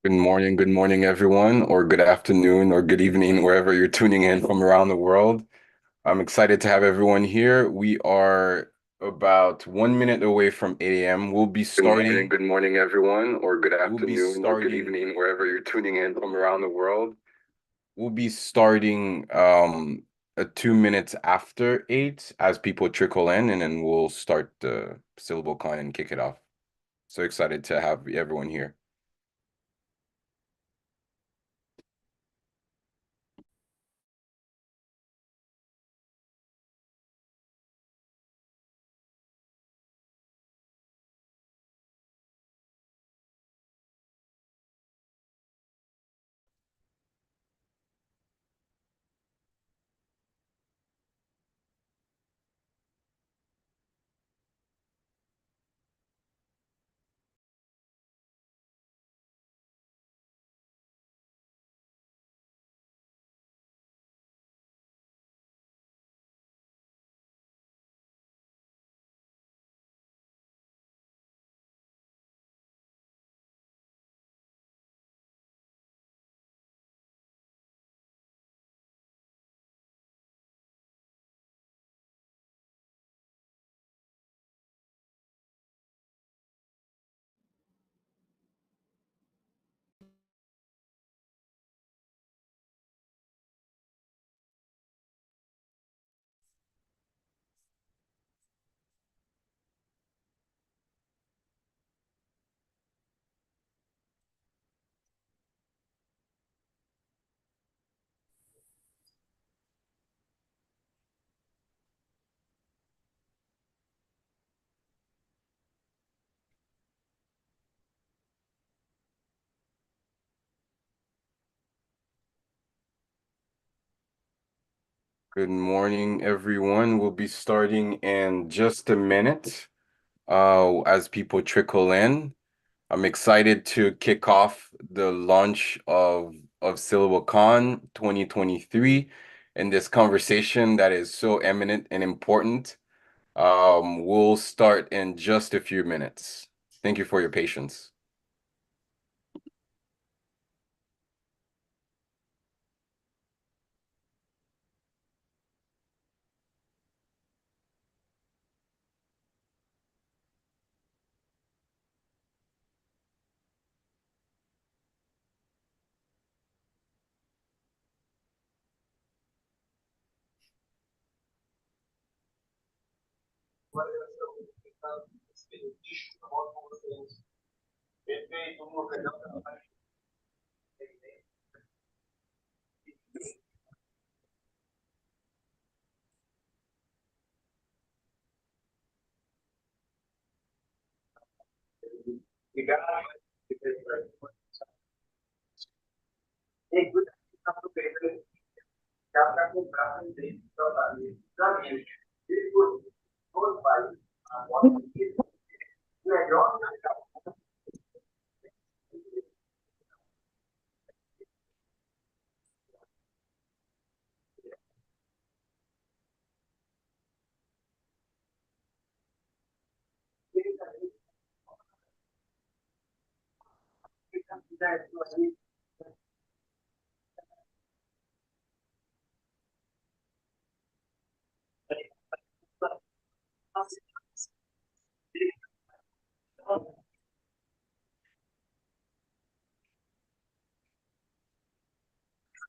Good morning, everyone, or good afternoon, or good evening, wherever you're tuning in from around the world. I'm excited to have everyone here. We are about 1 minute away from 8 a.m. Good morning, everyone, or good We'll be afternoon, or good starting, evening, wherever you're tuning in from around the world. we'll be starting 2 minutes after 8 as people trickle in, and then we'll start the syllable con and kick it off. So excited to have everyone here. Good morning, everyone. We'll be starting in just a minute. As people trickle in. I'm excited to kick off the launch of SYLLBLECON 2023 and this conversation that is so eminent and important. We'll start in just a few minutes. Thank you for your patience.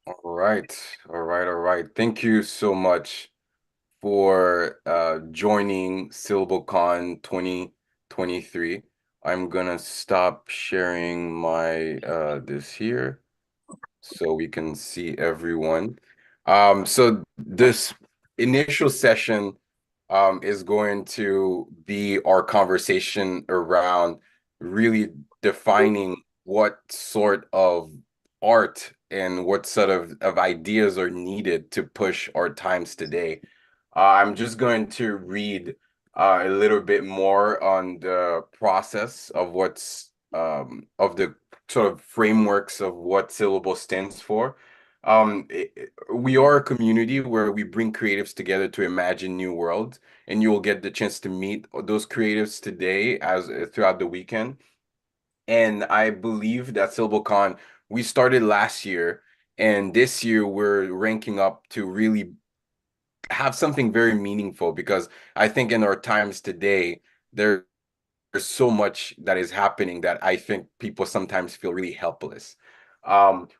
All right, all right. Thank you so much for joining SYLLBLECON 2023. I'm gonna stop sharing my this here so we can see everyone. So this initial session is going to be our conversation around really defining what sort of art and what sort of ideas are needed to push our times today. I'm just going to read a little bit more on the process of what's of the sort of frameworks of what Syllable stands for. We are a community where we bring creatives together to imagine new worlds, and you will get the chance to meet those creatives today as throughout the weekend. And I believe that SYLLBLECON, we started last year, and this year we're ranking up to really have something very meaningful because I think in our times today, there's so much that is happening that I think people sometimes feel really helpless.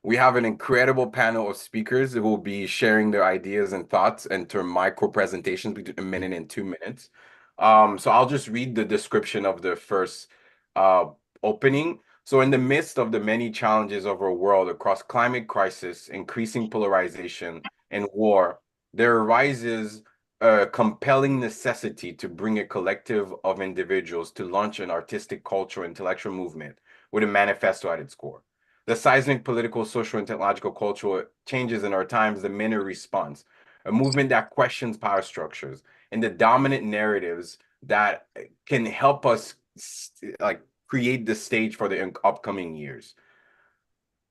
We have an incredible panel of speakers who will be sharing their ideas and thoughts into micro presentations between a minute and 2 minutes. So I'll just read the description of the first uh, opening. So, in the midst of the many challenges of our world across climate crisis, increasing polarization, and war, there arises a compelling necessity to bring a collective of individuals to launch an artistic, cultural, intellectual movement with a manifesto at its core. The seismic political, social, and technological cultural changes in our times demand a response, a movement that questions power structures and the dominant narratives that can help us like create the stage for the upcoming years.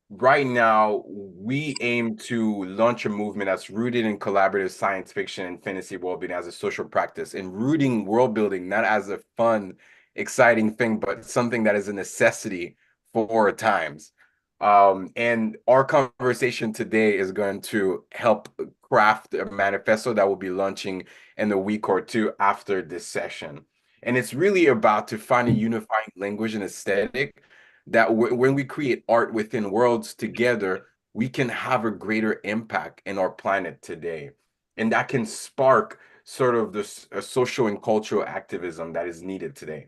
Right now, we aim to launch a movement that's rooted in collaborative science fiction and fantasy world building as a social practice, and rooting world building not as a fun, exciting thing, but something that is a necessity for our times. And our conversation today is going to help craft a manifesto that will be launching in a week or two after this session. And it's really about to find a unifying language and aesthetic that when we create art within worlds together, we can have a greater impact in our planet today. And that can spark sort of this social and cultural activism that is needed today.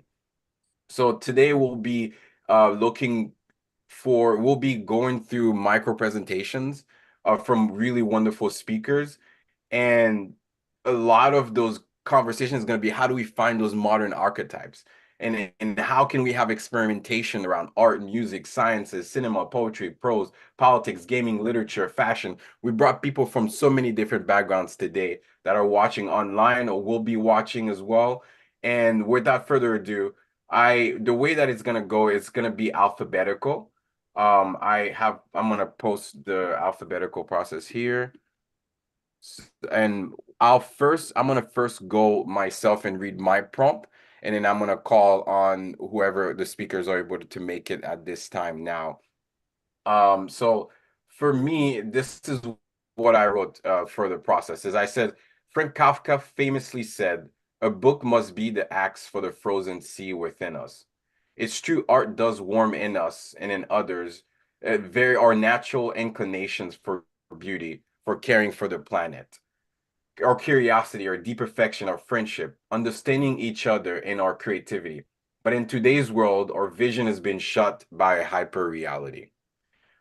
So today we'll be going through micro presentations from really wonderful speakers, and a lot of those conversations is going to be how do we find those modern archetypes? And how can we have experimentation around art, music, sciences, cinema, poetry, prose, politics, gaming, literature, fashion? We brought people from so many different backgrounds today that are watching online or will be watching as well. And without further ado, the way that it's gonna go, it's gonna be alphabetical. I'm gonna post the alphabetical process here. And I'm gonna first go myself and read my prompt, and then I'm gonna call on whoever the speakers are able to make it at this time now. So for me, this is what I wrote for the process. Is I said Frank Kafka famously said, "A book must be the axe for the frozen sea within us." It's true, art does warm in us and in others, very our natural inclinations for beauty, for caring for the planet, our curiosity, our deep affection, our friendship, understanding each other, and our creativity. But in today's world, our vision has been shut by hyper reality.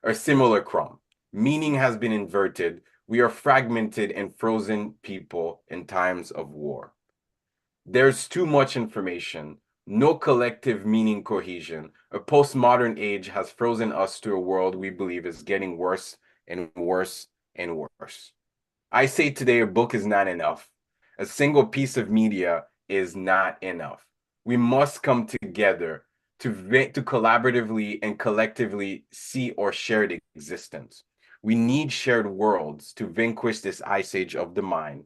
A simulacrum. Meaning has been inverted. We are fragmented and frozen people in times of war. There's too much information, no collective meaning cohesion. A postmodern age has frozen us to a world we believe is getting worse and worse and worse. I say today a book is not enough. A single piece of media is not enough. We must come together to collaboratively and collectively see our shared existence. We need shared worlds to vanquish this ice age of the mind,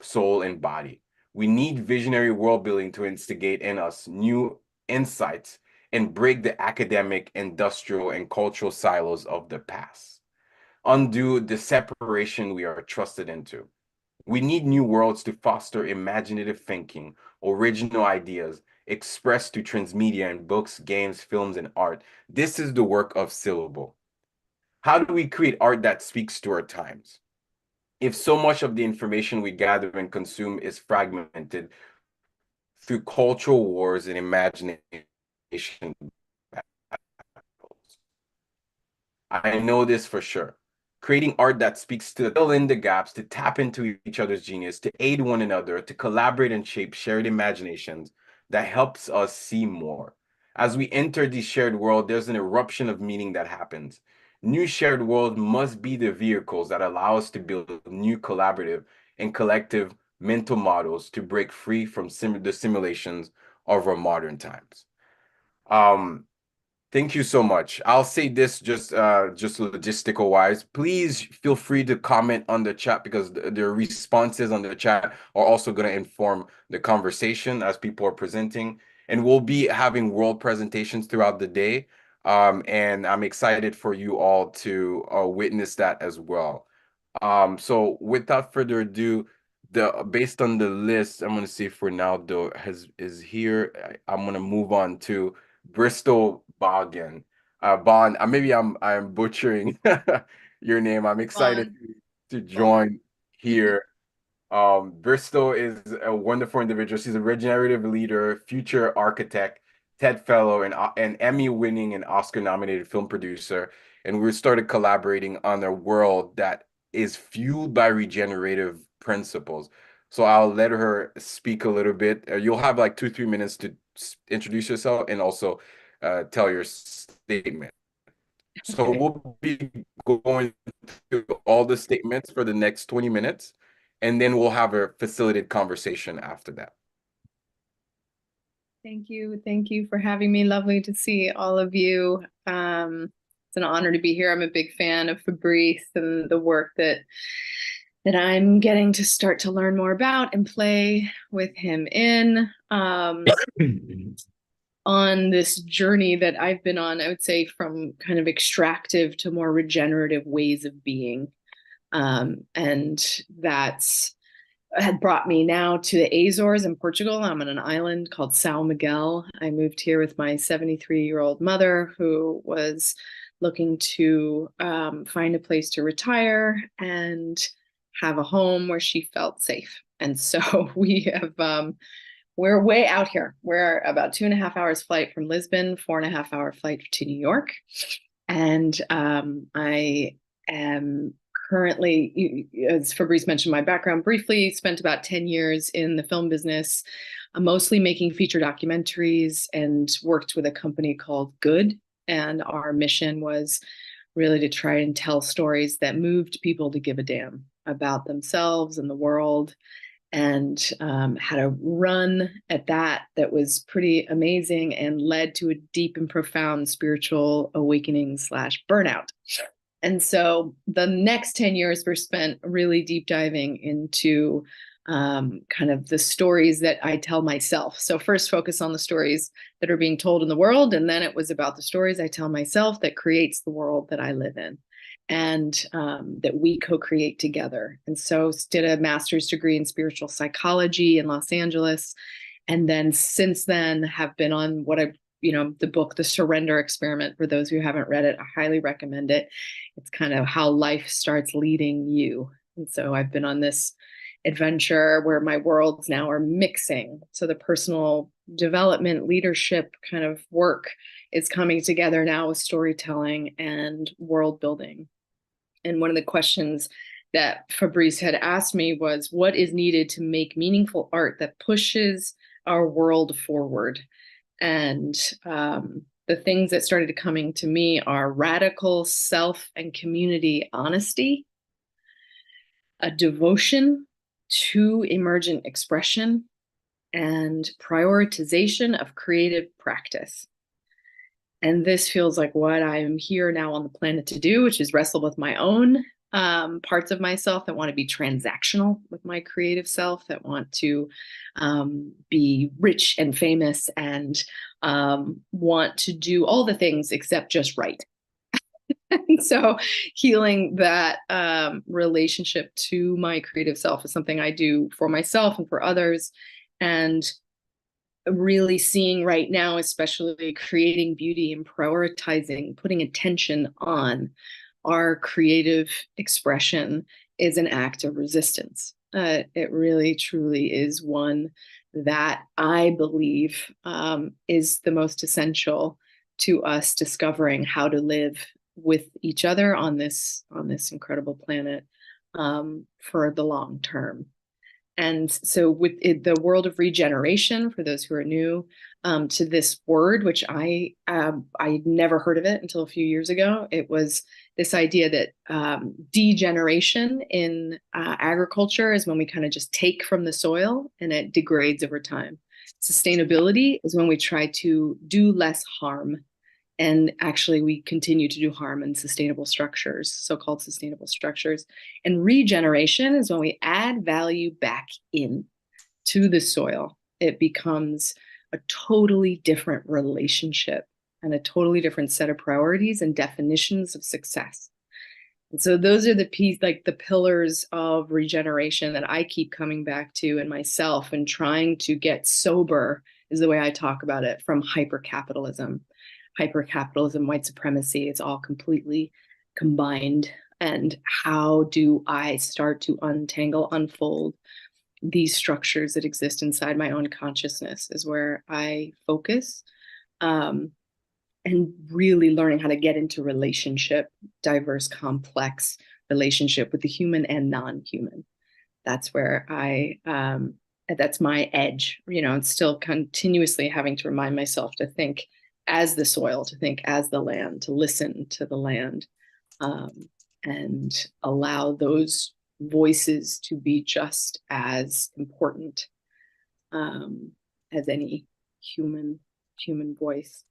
soul, and body. We need visionary world building to instigate in us new insights and break the academic, industrial, and cultural silos of the past. Undo the separation we are trusted into. We need new worlds to foster imaginative thinking, original ideas, expressed through transmedia in books, games, films, and art. This is the work of Syllable. How do we create art that speaks to our times? If so much of the information we gather and consume is fragmented through cultural wars and imagination I know this for sure. Creating art that speaks to fill in the gaps, to tap into each other's genius, to aid one another, to collaborate and shape shared imaginations that helps us see more. As we enter this shared world, there's an eruption of meaning that happens. New shared world must be the vehicles that allow us to build new collaborative and collective mental models to break free from the simulations of our modern times. Um, Thank you so much. I'll say this just logistical wise. Please feel free to comment on the chat because the responses on the chat are also going to inform the conversation as people are presenting. And we'll be having world presentations throughout the day. And I'm excited for you all to witness that as well. So without further ado, the based on the list, I'm gonna see if Ronaldo has is here. I'm gonna move on to Bristol Bogan. Bond, maybe I'm butchering your name. I'm excited Fun. to join here. Bristol is a wonderful individual. She's a regenerative leader, future architect, TED Fellow, and an Emmy-winning and Oscar-nominated film producer. And we started collaborating on a world that is fueled by regenerative principles. So I'll let her speak a little bit. You'll have like 2, 3 minutes to introduce yourself and also tell your statement. So Okay. we'll be going through all the statements for the next 20 minutes, and then we'll have a facilitated conversation after that. Thank you. Thank you for having me. Lovely to see all of you. It's an honor to be here. I'm a big fan of Fabrice and the work that I'm getting to start to learn more about and play with him in. On this journey that I've been on, I would say from kind of extractive to more regenerative ways of being. And that's had brought me now to the Azores in Portugal. I'm on an island called São Miguel. I moved here with my 73-year-old mother who was looking to find a place to retire and have a home where she felt safe. And so we're way out here. We're about 2.5 hours flight from Lisbon, 4.5 hour flight to New York. And I am currently, as Fabrice mentioned, my background briefly, spent about 10 years in the film business, mostly making feature documentaries, and worked with a company called Good. And our mission was really to try and tell stories that moved people to give a damn about themselves and the world, and had a run at that was pretty amazing and led to a deep and profound spiritual awakening slash burnout. And so the next 10 years were spent really deep diving into kind of the stories that I tell myself. So first focus on the stories that are being told in the world. And then it was about the stories I tell myself that creates the world that I live in, and that we co-create together. And so did a master's degree in spiritual psychology in Los Angeles. And then since then have been on the book, The Surrender Experiment. For those who haven't read it, I highly recommend it. It's kind of how life starts leading you. And so I've been on this adventure where my worlds now are mixing. So the personal development, leadership kind of work is coming together now with storytelling and world building. And one of the questions that Fabrice had asked me was, what is needed to make meaningful art that pushes our world forward? And the things that started coming to me are radical self and community honesty, a devotion to emergent expression, and prioritization of creative practice. And this feels like what I'm here now on the planet to do, which is wrestle with my own parts of myself that want to be transactional with my creative self, that want to be rich and famous and want to do all the things except just right. And so healing that relationship to my creative self is something I do for myself and for others. And really seeing right now, especially creating beauty and prioritizing, putting attention on our creative expression is an act of resistance. It really, truly is one that I believe is the most essential to us discovering how to live with each other on this incredible planet for the long term. And so with the world of regeneration, for those who are new to this word, which I never heard of it until a few years ago. It was this idea that degeneration in agriculture is when we kind of just take from the soil and it degrades over time. Sustainability is when we try to do less harm, and actually we continue to do harm in sustainable structures, so-called sustainable structures. And regeneration is when we add value back in to the soil. It becomes a totally different relationship and a totally different set of priorities and definitions of success. And so those are the pillars of regeneration that I keep coming back to in myself, and trying to get sober is the way I talk about it, from hypercapitalism. Hypercapitalism, white supremacy, it's all completely combined. And how do I start to unfold these structures that exist inside my own consciousness is where I focus. And really learning how to get into relationship, diverse, complex relationship with the human and non-human. That's where that's my edge. It's still continuously having to remind myself to think as the soil, to think as the land, to listen to the land, and allow those voices to be just as important as any human voice.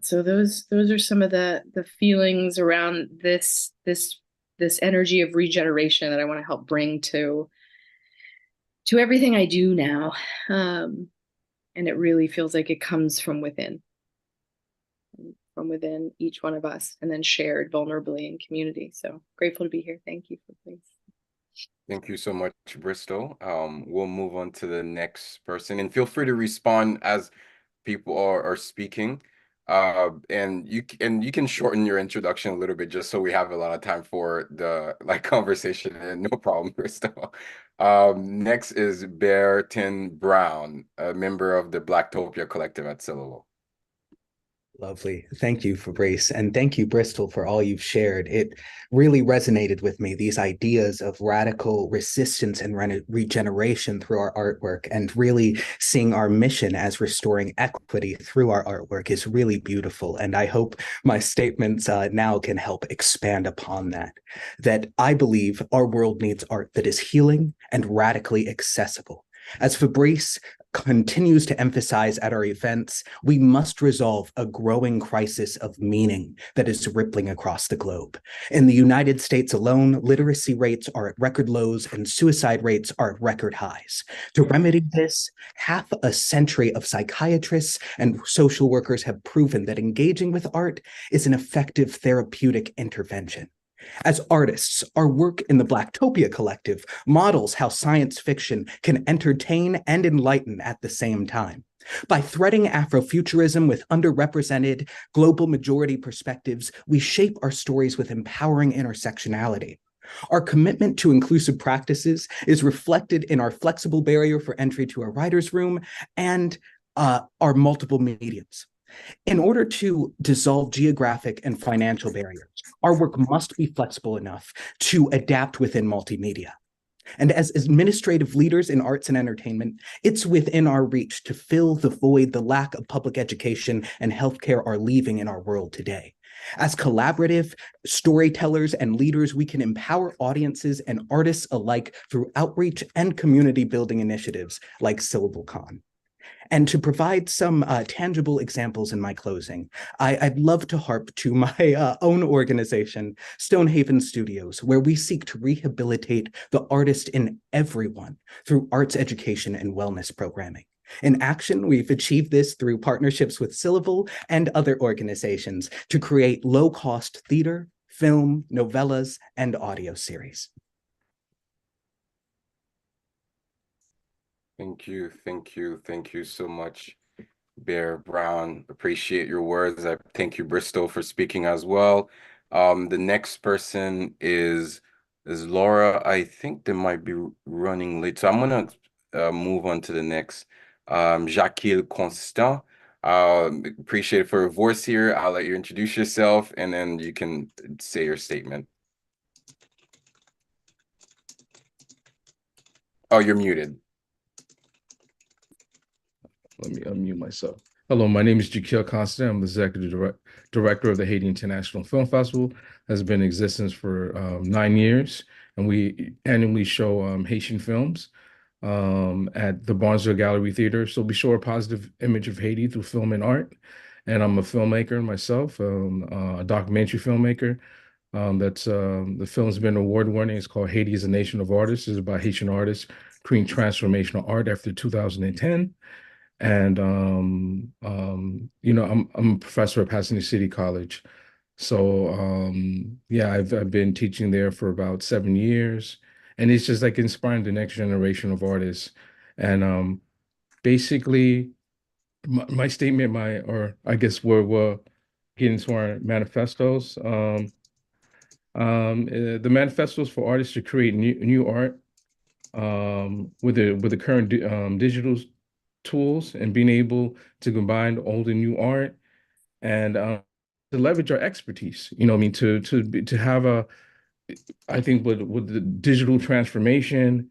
So those are some of the feelings around this energy of regeneration that I want to help bring to everything I do now. And it really feels like it comes from within each one of us, and then shared vulnerably in community. So grateful to be here. Thank you for this. Thank you so much, Bristol. We'll move on to the next person, and feel free to respond as people are speaking. And you can shorten your introduction a little bit, just so we have a lot of time for the conversation. And no problem, Bristol. Next is Bearton Brown, a member of the Blacktopia Collective at Syllable. Lovely. Thank you, Fabrice. And thank you, Bristol, for all you've shared. It really resonated with me, these ideas of radical resistance and regeneration through our artwork, and really seeing our mission as restoring equity through our artwork is really beautiful. And I hope my statements now can help expand upon that. That I believe our world needs art that is healing and radically accessible. As Fabrice continues to emphasize at our events, we must resolve a growing crisis of meaning that is rippling across the globe. In the United States alone, literacy rates are at record lows and suicide rates are at record highs. To remedy this, half a century of psychiatrists and social workers have proven that engaging with art is an effective therapeutic intervention. As artists, our work in the Blacktopia Collective models how science fiction can entertain and enlighten at the same time. By threading Afrofuturism with underrepresented global majority perspectives, we shape our stories with empowering intersectionality. Our commitment to inclusive practices is reflected in our flexible barrier for entry to a writer's room and our multiple mediums. In order to dissolve geographic and financial barriers, our work must be flexible enough to adapt within multimedia. And as administrative leaders in arts and entertainment, it's within our reach to fill the void the lack of public education and healthcare are leaving in our world today. As collaborative storytellers and leaders, we can empower audiences and artists alike through outreach and community building initiatives like SYLLBLECON. And to provide some tangible examples in my closing, I'd love to harp to my own organization, Stonehaven Studios, where we seek to rehabilitate the artist in everyone through arts education and wellness programming. In action, we've achieved this through partnerships with Syllble and other organizations to create low-cost theater, film, novellas, and audio series. Thank you so much, Bear Brown. Appreciate your words. I thank you, Bristol, for speaking as well. The next person is Laura. I think they might be running late, so I'm gonna move on to the next. Jacqueline Constant. Appreciate it for your voice here. I'll let you introduce yourself, and then you can say your statement. Oh, you're muted. Let me unmute myself. Hello, my name is Jacqueline Constant. I'm the executive director of the Haiti International Film Festival. Has been in existence for 9 years, and we annually show Haitian films at the Barnesville Gallery Theater. So we show a positive image of Haiti through film and art. And I'm a filmmaker myself, a documentary filmmaker. The film's been award-winning. It's called Haiti is a Nation of Artists. It's about Haitian artists creating transformational art after 2010. And you know, I'm a professor at Pasadena City College. So yeah, I've been teaching there for about 7 years, and it's just like inspiring the next generation of artists. And basically, my statement, or I guess we're getting to our manifestos. The manifestos for artists to create new art with the current digital tools, and being able to combine old and new art, and to leverage our expertise. You know, what I mean, to have a, I think with the digital transformation,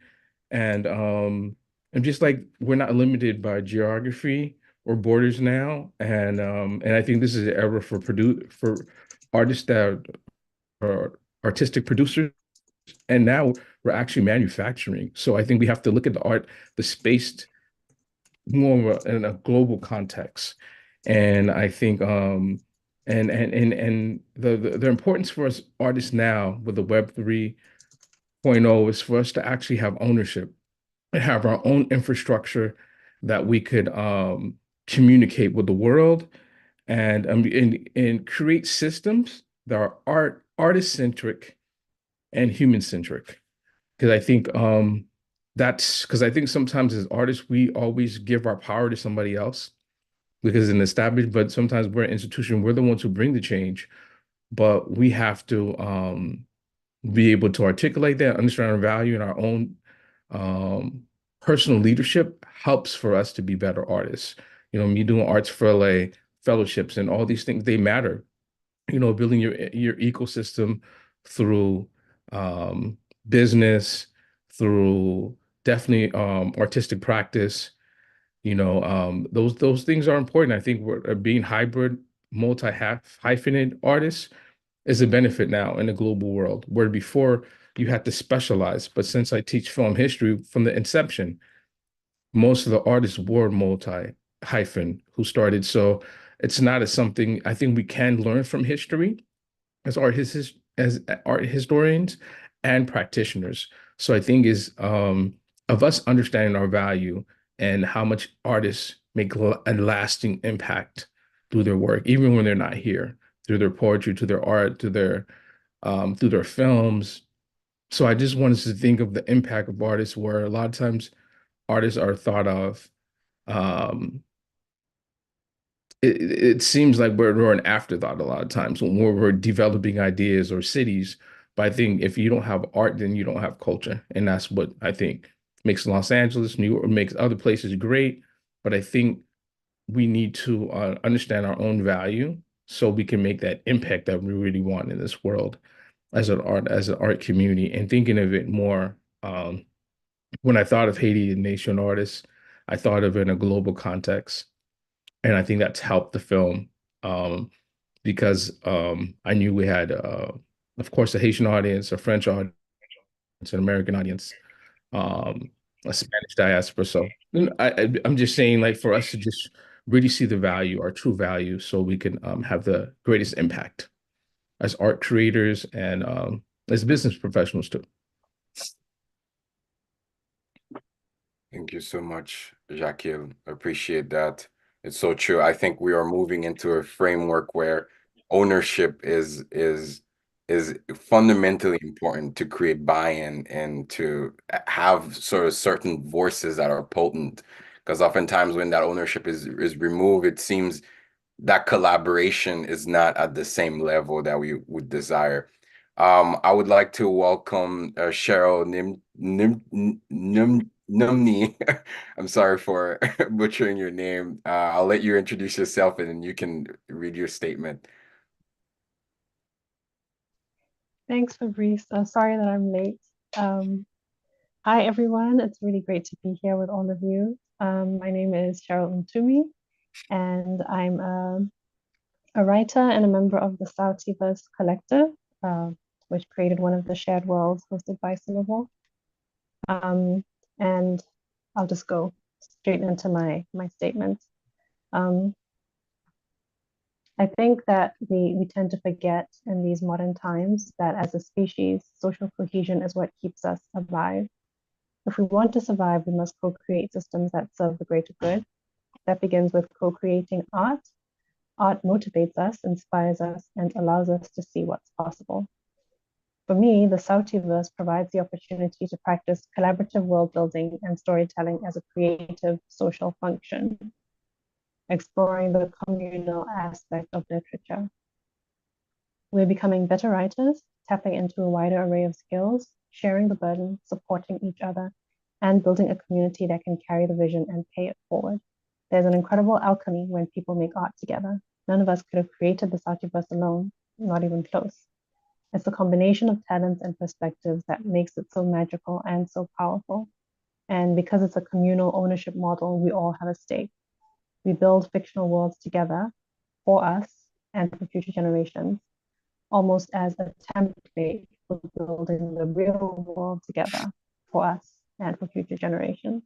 and just like we're not limited by geography or borders now, and I think this is an era for artists that are artistic producers, and now we're actually manufacturing. So I think we have to look at the art, the space, more of in a global context. And I think and the importance for us artists now with the Web 3.0 is for us to actually have ownership and have our own infrastructure that we could communicate with the world, and create systems that are artist centric and human centric. Because I think that's because I think sometimes as artists we always give our power to somebody else because it's an established, but sometimes we're an institution, we're the ones who bring the change, but we have to be able to articulate that, understand our value, and our own um, personal leadership helps for us to be better artists. You know, me doing arts for like fellowships and all these things, they matter. You know, building your ecosystem through business, through definitely artistic practice. You know, those things are important. I think we're being hybrid, hyphenate artists is a benefit now in the global world, where before you had to specialize. But since I teach film history from the inception, most of the artists were multi hyphen who started. So it's not as something I think we can learn from history as as art historians and practitioners. So I think is of us understanding our value and how much artists make a lasting impact through their work, even when they're not here, through their poetry, to their art, through their films. So I just wanted to think of the impact of artists, where a lot of times artists are thought of. Um, it seems like we're an afterthought a lot of times when we're developing ideas or cities. But I think if you don't have art, then you don't have culture. And that's what I think makes Los Angeles, New York, makes other places great. But I think we need to understand our own value so we can make that impact that we really want in this world as an art community, and thinking of it more. When I thought of Haiti and Nation artists, I thought of it in a global context, and I think that's helped the film um, because I knew we had, of course, a Haitian audience, a French audience, an American audience, um, a Spanish diaspora. So I'm just saying, like, for us to just really see the value, our true value, so we can have the greatest impact as art creators and as business professionals too. Thank you so much, Jacques. Appreciate that. It's so true. I think we are moving into a framework where ownership is fundamentally important to create buy-in and to have sort of certain voices that are potent. Because oftentimes when that ownership is removed, it seems that collaboration is not at the same level that we would desire. I would like to welcome Cheryl Numni. I'm sorry for butchering your name. I'll let you introduce yourself and then you can read your statement. Thanks, Fabrice. Sorry that I'm late. Hi, everyone. It's really great to be here with all of you. My name is Cheryl Ntumi, and I'm a writer and a member of the Southseaverse Collective, which created one of the shared worlds hosted by Syllable. And I'll just go straight into my statements. I think that we tend to forget in these modern times that as a species, social cohesion is what keeps us alive. If we want to survive, we must co-create systems that serve the greater good. That begins with co-creating art. Art motivates us, inspires us, and allows us to see what's possible. For me, the Sautiverse provides the opportunity to practice collaborative world building and storytelling as a creative social function, exploring the communal aspect of literature. We're becoming better writers, tapping into a wider array of skills, sharing the burden, supporting each other, and building a community that can carry the vision and pay it forward. There's an incredible alchemy when people make art together. None of us could have created the Sautiverse alone, not even close. It's the combination of talents and perspectives that makes it so magical and so powerful. And because it's a communal ownership model, we all have a stake. We build fictional worlds together for us and for future generations, almost as a template for building the real world together for us and for future generations.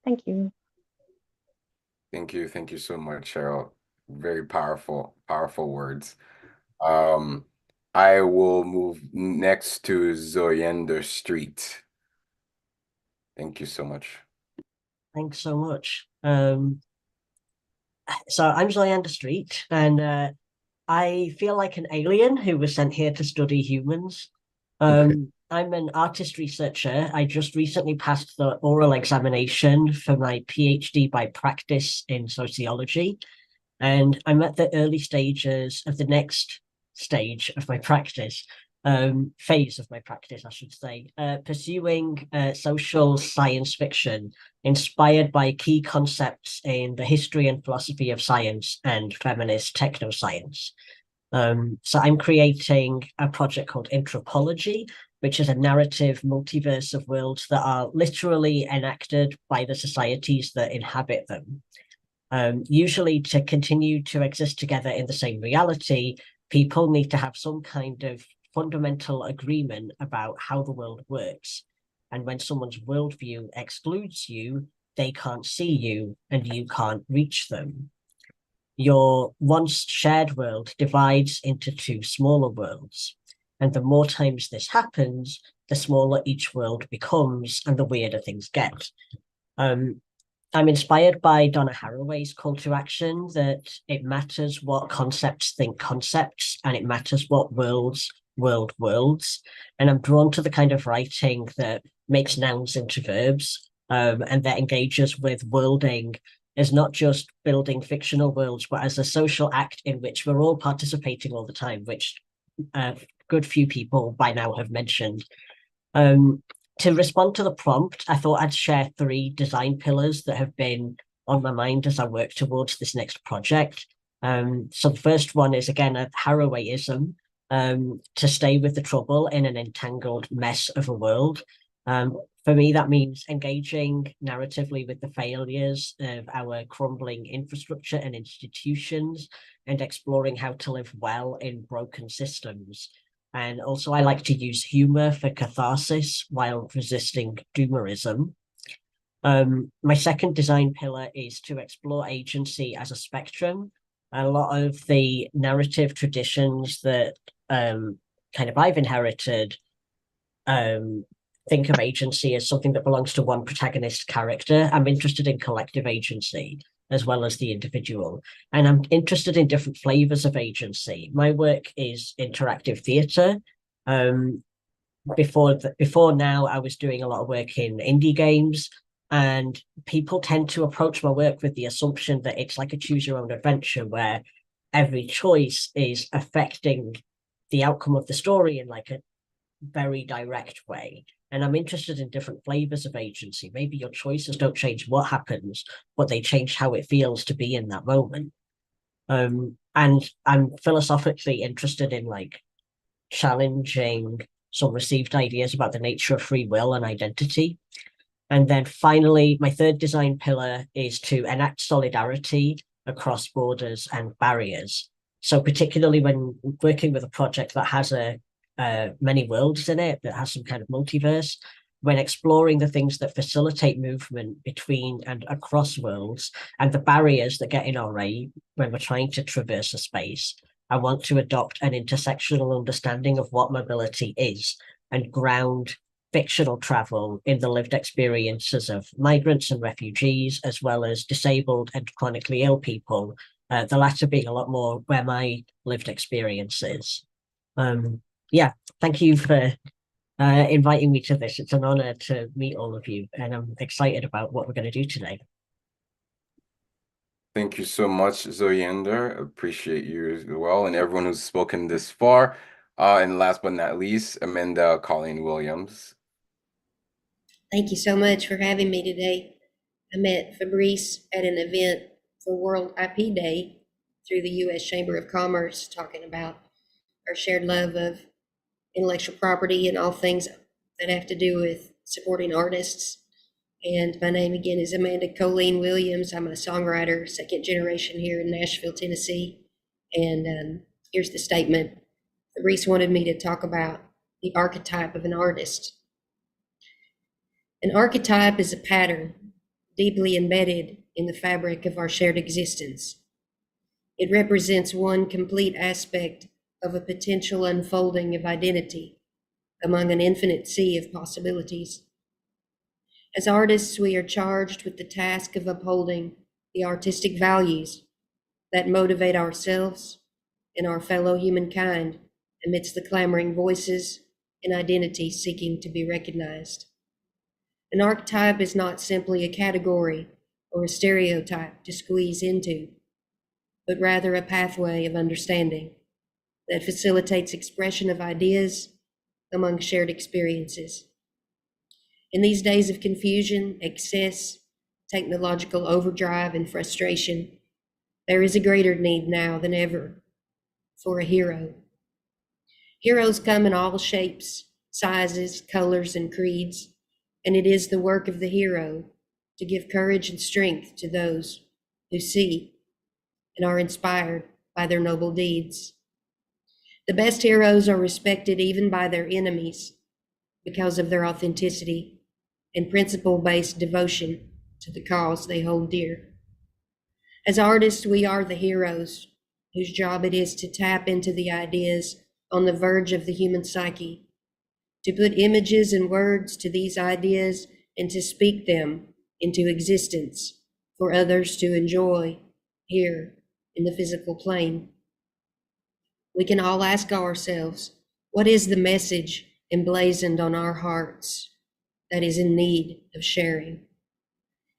Thank you. Thank you. Thank you so much, Cheryl. Very powerful, powerful words. I will move next to Zoyender Street. Thank you so much. Thanks so much. So I'm Zoyender Street, and I feel like an alien who was sent here to study humans. I'm an artist researcher. I just recently passed the oral examination for my PhD by practice in sociology. And I'm at the early stages of the next stage of my practice, phase of my practice, I should say, pursuing social science fiction inspired by key concepts in the history and philosophy of science and feminist technoscience. So I'm creating a project called Anthropology, which is a narrative multiverse of worlds that are literally enacted by the societies that inhabit them. Usually, to continue to exist together in the same reality, people need to have some kind of fundamental agreement about how the world works. And when someone's worldview excludes you, they can't see you and you can't reach them. Your once shared world divides into two smaller worlds. And the more times this happens, the smaller each world becomes and the weirder things get. I'm inspired by Donna Haraway's call to action that it matters what concepts think concepts, and it matters what worlds worlds. And I'm drawn to the kind of writing that makes nouns into verbs, and that engages with worlding as not just building fictional worlds, but as a social act in which we're all participating all the time, which a good few people by now have mentioned. To respond to the prompt, I thought I'd share 3 design pillars that have been on my mind as I work towards this next project. So the first one is, again, a Harawayism, to stay with the trouble in an entangled mess of a world. For me, that means engaging narratively with the failures of our crumbling infrastructure and institutions and exploring how to live well in broken systems. And also, I like to use humor for catharsis while resisting doomerism. My second design pillar is to explore agency as a spectrum. A lot of the narrative traditions that kind of I've inherited think of agency as something that belongs to one protagonist character. I'm interested in collective agency as well as the individual. And I'm interested in different flavors of agency. My work is interactive theater. Before now, I was doing a lot of work in indie games, and people tend to approach my work with the assumption that it's like a choose your own adventure where every choice is affecting the outcome of the story in like a very direct way. And I'm interested in different flavors of agency. Maybe your choices don't change what happens, but they change how it feels to be in that moment. And I'm philosophically interested in like challenging some received ideas about the nature of free will and identity. And then finally, my third design pillar is to enact solidarity across borders and barriers. So particularly when working with a project that has many worlds in it, that has some kind of multiverse, when exploring the things that facilitate movement between and across worlds and the barriers that get in our way when we're trying to traverse a space, I want to adopt an intersectional understanding of what mobility is and ground fictional travel in the lived experiences of migrants and refugees, as well as disabled and chronically ill people, the latter being a lot more where my lived experience is. Yeah, thank you for inviting me to this. It's an honor to meet all of you, and I'm excited about what we're going to do today. Thank you so much, Zoyander. Appreciate you as well, and everyone who's spoken this far. And last but not least, Amanda Colleen Williams. Thank you so much for having me today. I met Fabrice at an event for World IP Day through the U.S. Chamber of Commerce, talking about our shared love of intellectual property and all things that have to do with supporting artists. And my name again is Amanda Colleen Williams. I'm a songwriter, second generation here in Nashville, Tennessee. And here's the statement. Fabrice wanted me to talk about the archetype of an artist. An archetype is a pattern deeply embedded in the fabric of our shared existence. It represents one complete aspect of a potential unfolding of identity among an infinite sea of possibilities. As artists, we are charged with the task of upholding the artistic values that motivate ourselves and our fellow humankind amidst the clamoring voices and identities seeking to be recognized. An archetype is not simply a category or a stereotype to squeeze into, but rather a pathway of understanding that facilitates expression of ideas among shared experiences. In these days of confusion, excess, technological overdrive, and frustration, there is a greater need now than ever for a hero. Heroes come in all shapes, sizes, colors, and creeds, and it is the work of the hero to give courage and strength to those who see and are inspired by their noble deeds. The best heroes are respected even by their enemies because of their authenticity and principle-based devotion to the cause they hold dear. As artists, we are the heroes whose job it is to tap into the ideas on the verge of the human psyche, to put images and words to these ideas and to speak them into existence for others to enjoy here in the physical plane. We can all ask ourselves, what is the message emblazoned on our hearts that is in need of sharing?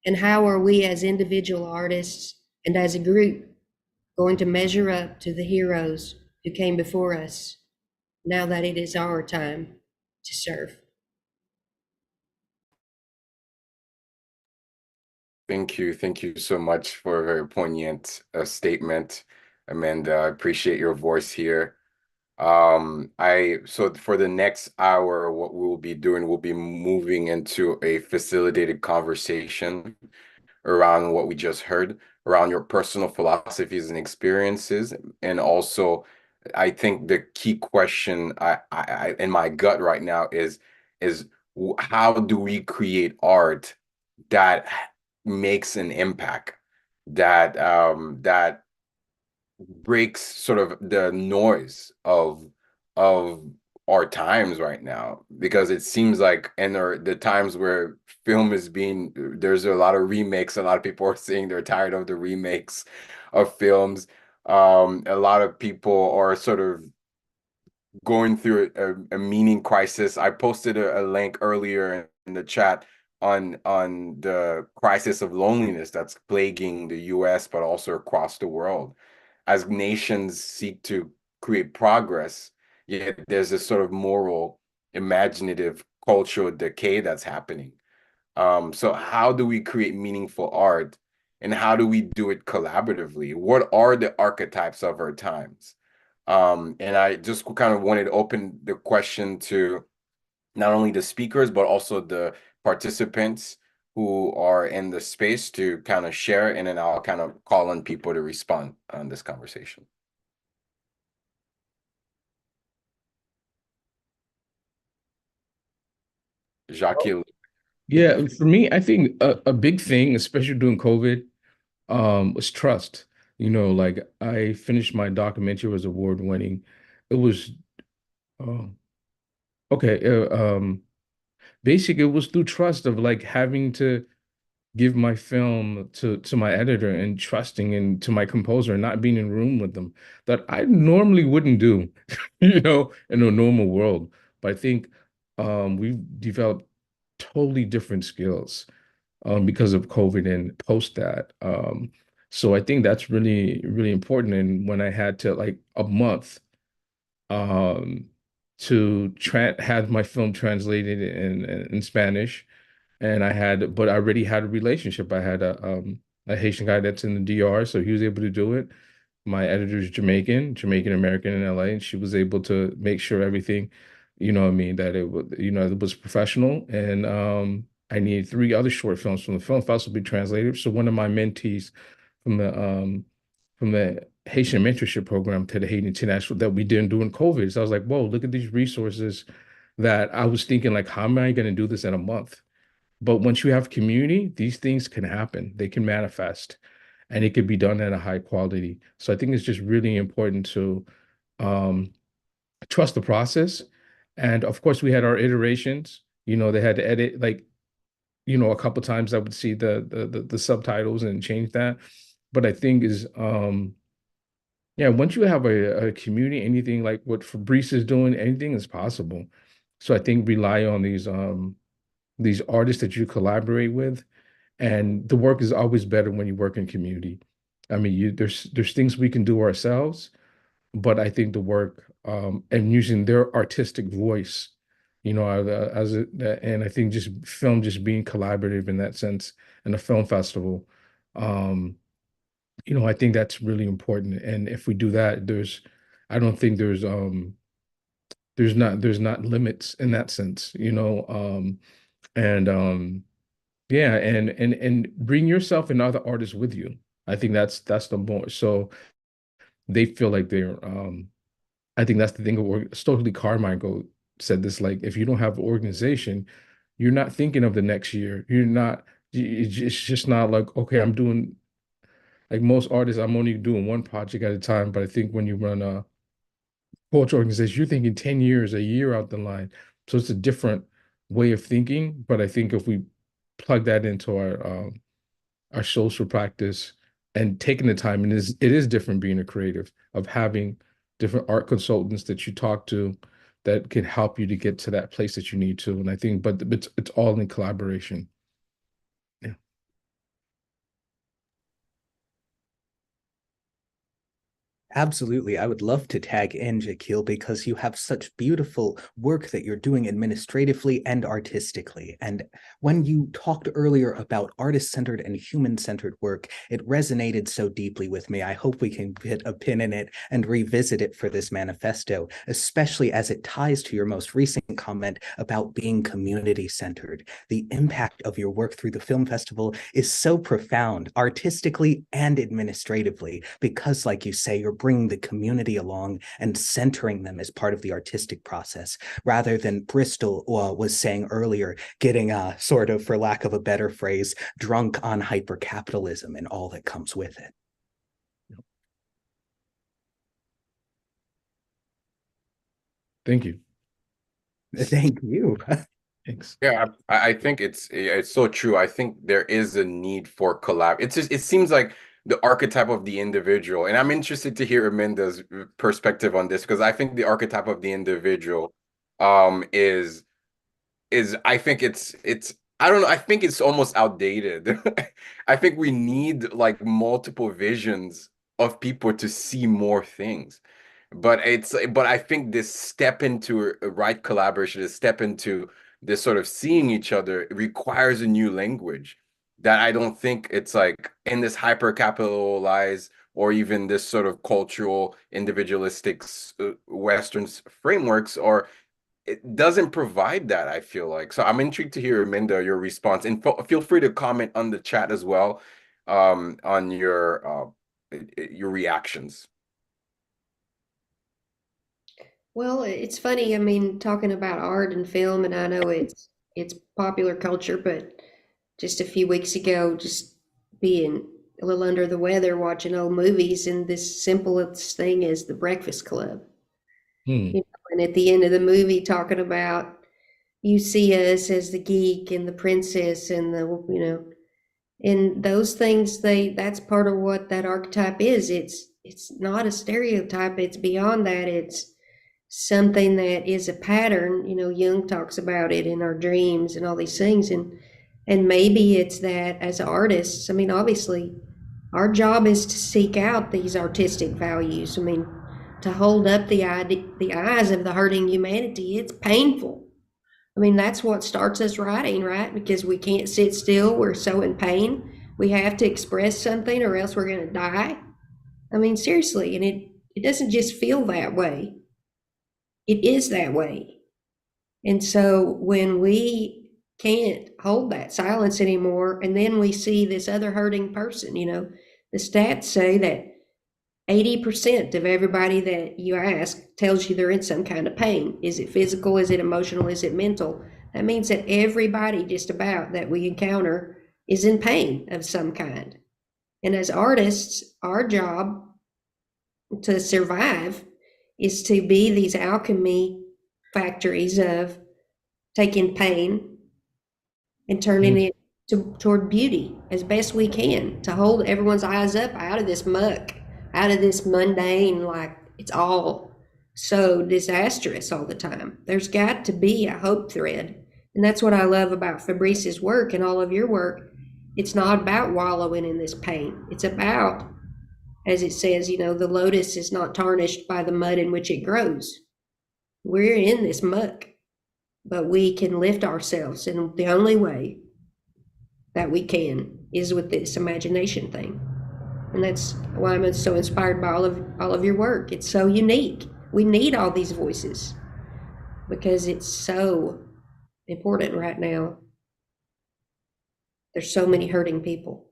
And how are we as individual artists and as a group going to measure up to the heroes who came before us now that it is our time to serve? Thank you. Thank you so much for a very poignant statement, Amanda. I appreciate your voice here. So for the next hour, what we'll be doing, we'll be moving into a facilitated conversation around what we just heard, around your personal philosophies and experiences. And also, I think the key question I in my gut right now is how do we create art that makes an impact, that breaks sort of the noise of our times right now, because it seems like in the times where film is being, there's a lot of remakes. A lot of people are saying they're tired of the remakes of films. A lot of people are sort of going through a meaning crisis. I posted a link earlier in the chat on the crisis of loneliness that's plaguing the US, but also across the world. As nations seek to create progress, yet there's this sort of moral, imaginative, cultural decay that's happening. So how do we create meaningful art, and how do we do it collaboratively? What are the archetypes of our times? And I just kind of wanted to open the question to not only the speakers, but also the participants who are in the space to kind of share, and then I'll kind of call on people to respond on this conversation. Jacques. Yeah, for me, I think a big thing, especially during COVID, was trust. Like I finished my documentary, was award winning. It was okay. basically it was through trust of like having to give my film to my editor and trusting and to my composer and not being in a room with them that I normally wouldn't do, you know, in a normal world. But I think we've developed totally different skills because of COVID and post that. So I think that's really, really important. And when I had to like a month um, to have my film translated in Spanish, and but I already had a relationship. I had a Haitian guy that's in the DR, so he was able to do it. My editor's Jamaican American in LA, and she was able to make sure everything, you know what I mean, that it was, you know, it was professional. And I needed three other short films from the film festival to be translated. So one of my mentees from the Haitian mentorship program to the Haiti International that we did during COVID. So I was like, whoa, look at these resources that I was thinking like, how am I going to do this in a month? But once you have community, these things can happen. They can manifest and it could be done at a high quality. So I think it's just really important to um, trust the process. And of course, we had our iterations. You know, they had to edit like, you know, a couple times I would see the subtitles and change that. But I think is yeah, once you have a community, anything like what Fabrice is doing, anything is possible. So I think rely on these artists that you collaborate with, and the work is always better when you work in community. I mean, there's things we can do ourselves, but I think the work and using their artistic voice, you know, and I think just film just being collaborative in that sense, and a film festival, um, you know, I think that's really important. And if we do that, I don't think there's not limits in that sense, you know, and yeah, and bring yourself and other artists with you. I think that's the more so they feel like they're I think that's the thing of Stokely Carmichael said this, like if you don't have an organization, you're not thinking of the next year. You're not it's just not like, okay, I'm doing like most artists, I'm only doing one project at a time. But I think when you run a culture organization, you're thinking 10 years, a year out the line. So it's a different way of thinking. But I think if we plug that into our social practice and taking the time, and it is different being a creative, of having different art consultants that you talk to that can help you to get to that place that you need to. And I think, but it's all in collaboration. Yeah. Absolutely. I would love to tag in, Jakil, because you have such beautiful work that you're doing administratively and artistically. And when you talked earlier about artist-centered and human-centered work, it resonated so deeply with me. I hope we can put a pin in it and revisit it for this manifesto, especially as it ties to your most recent comment about being community-centered. The impact of your work through the film festival is so profound, artistically and administratively, because, like you say, you're bringing the community along and centering them as part of the artistic process, rather than Bristol was saying earlier, getting sort of, for lack of a better phrase, drunk on hypercapitalism and all that comes with it. Thank you. Thank you. Thanks. Yeah, I think it's so true. I think there is a need for collab. It's just, it seems like the archetype of the individual, and I'm interested to hear Aminda's perspective on this, because I think the archetype of the individual is I think it's I don't know, I think it's almost outdated. I think we need like multiple visions of people to see more things. But I think this step into a right collaboration, this step into this sort of seeing each other requires a new language that I don't think it's like in this hyper capitalized or even this sort of cultural individualistic Western frameworks, or it doesn't provide that, I feel like. So I'm intrigued to hear, Minda, your response, and feel free to comment on the chat as well, on your reactions. Well, it's funny. I mean, talking about art and film, and I know it's popular culture, but just a few weeks ago, just being a little under the weather, watching old movies, and this simplest thing is The Breakfast Club. Hmm. You know, and at the end of the movie, talking about you see us as the geek and the princess and and those things, that's part of what that archetype is. It's not a stereotype, it's beyond that. It's something that is a pattern. Jung talks about it in our dreams and all these things. And maybe it's that as artists, obviously, our job is to seek out these artistic values. To hold up the eyes of the hurting humanity, it's painful. That's what starts us writing, right? Because we can't sit still. We're so in pain. We have to express something or else we're going to die. Seriously. And it doesn't just feel that way, it is that way. And so when we can't hold that silence anymore, and then we see this other hurting person, the stats say that 80% of everybody that you ask tells you they're in some kind of pain. Is it physical? Is it emotional? Is it mental? That means that everybody just about that we encounter is in pain of some kind. And as artists, our job to survive is to be these alchemy factories of taking pain and turning it toward beauty as best we can, to hold everyone's eyes up out of this muck, out of this mundane, like it's all so disastrous all the time. There's got to be a hope thread. And that's what I love about Fabrice's work and all of your work. It's not about wallowing in this pain. It's about, as it says, the lotus is not tarnished by the mud in which it grows. We're in this muck, but we can lift ourselves. And the only way that we can is with this imagination thing. And that's why I'm so inspired by all of your work. It's so unique. We need all these voices because it's so important right now. There's so many hurting people.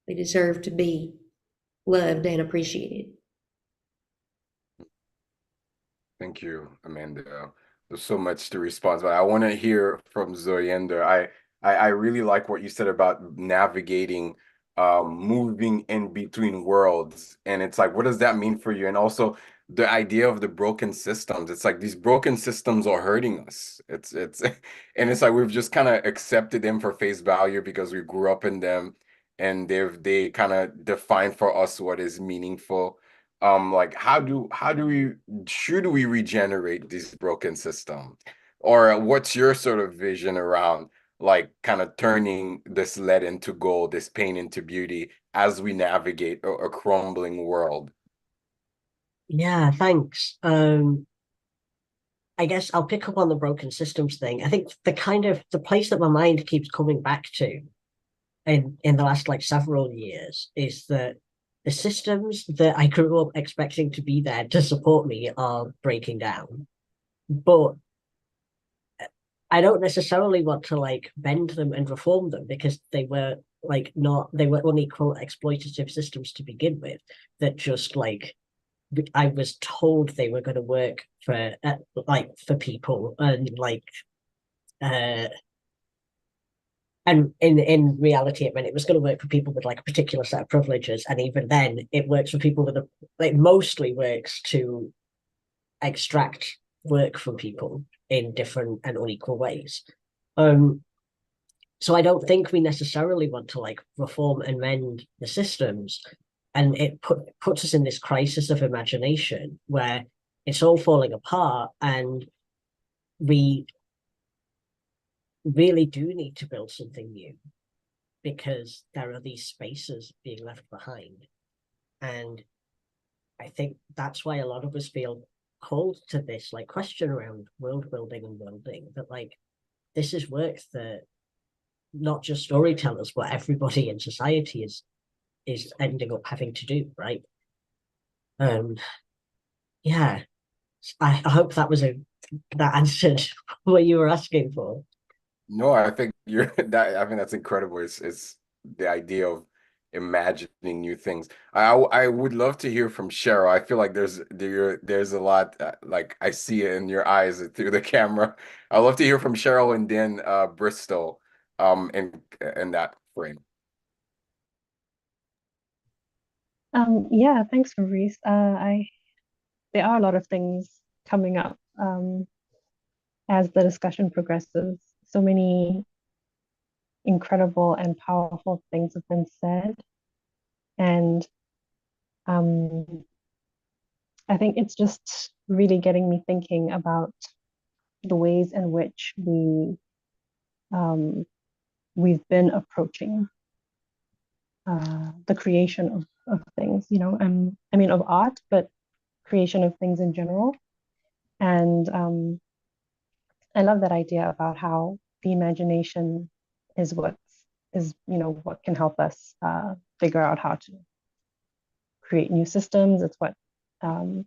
They deserve to be loved and appreciated. Thank you, Amanda. There's so much to respond, but I want to hear from Zoyenda. I really like what you said about navigating, moving in between worlds. And it's like, what does that mean for you? And also the idea of the broken systems. It's like these broken systems are hurting us. It's and it's like we've just kind of accepted them for face value because we grew up in them and they kind of define for us what is meaningful. Like how do we should we regenerate this broken system, or what's your sort of vision around like kind of turning this lead into gold, this pain into beauty as we navigate a crumbling world? Yeah, thanks. I guess I'll pick up on the broken systems thing. I think the place that my mind keeps coming back to in the last like several years is that the systems that I grew up expecting to be there to support me are breaking down. But I don't necessarily want to like bend them and reform them because they were unequal exploitative systems to begin with that just like I was told they were going to work for for people uh and in reality it meant it was going to work for people with like a particular set of privileges, and even then it works for people with it mostly works to extract work from people in different and unequal ways. So I don't think we necessarily want to like reform and mend the systems, and it puts us in this crisis of imagination where it's all falling apart, and we really do need to build something new because there are these spaces being left behind. And I think that's why a lot of us feel called to this like question around world building and worlding, that like this is work that not just storytellers but everybody in society is ending up having to do, right? Yeah, I hope that answered what you were asking for. No, I think you're that. I mean, that's incredible. It's the idea of imagining new things. I would love to hear from Cheryl. I feel like there's a lot like I see it in your eyes through the camera. I'd love to hear from Cheryl and then Bristol in that frame. Yeah, thanks, Maurice. There are a lot of things coming up. as the discussion progresses, so many incredible and powerful things have been said. And I think it's just really getting me thinking about the ways in which we've been approaching the creation of things, you know, I mean, of art, but creation of things in general. And I love that idea about how the imagination is you know, what can help us figure out how to create new systems. It's what can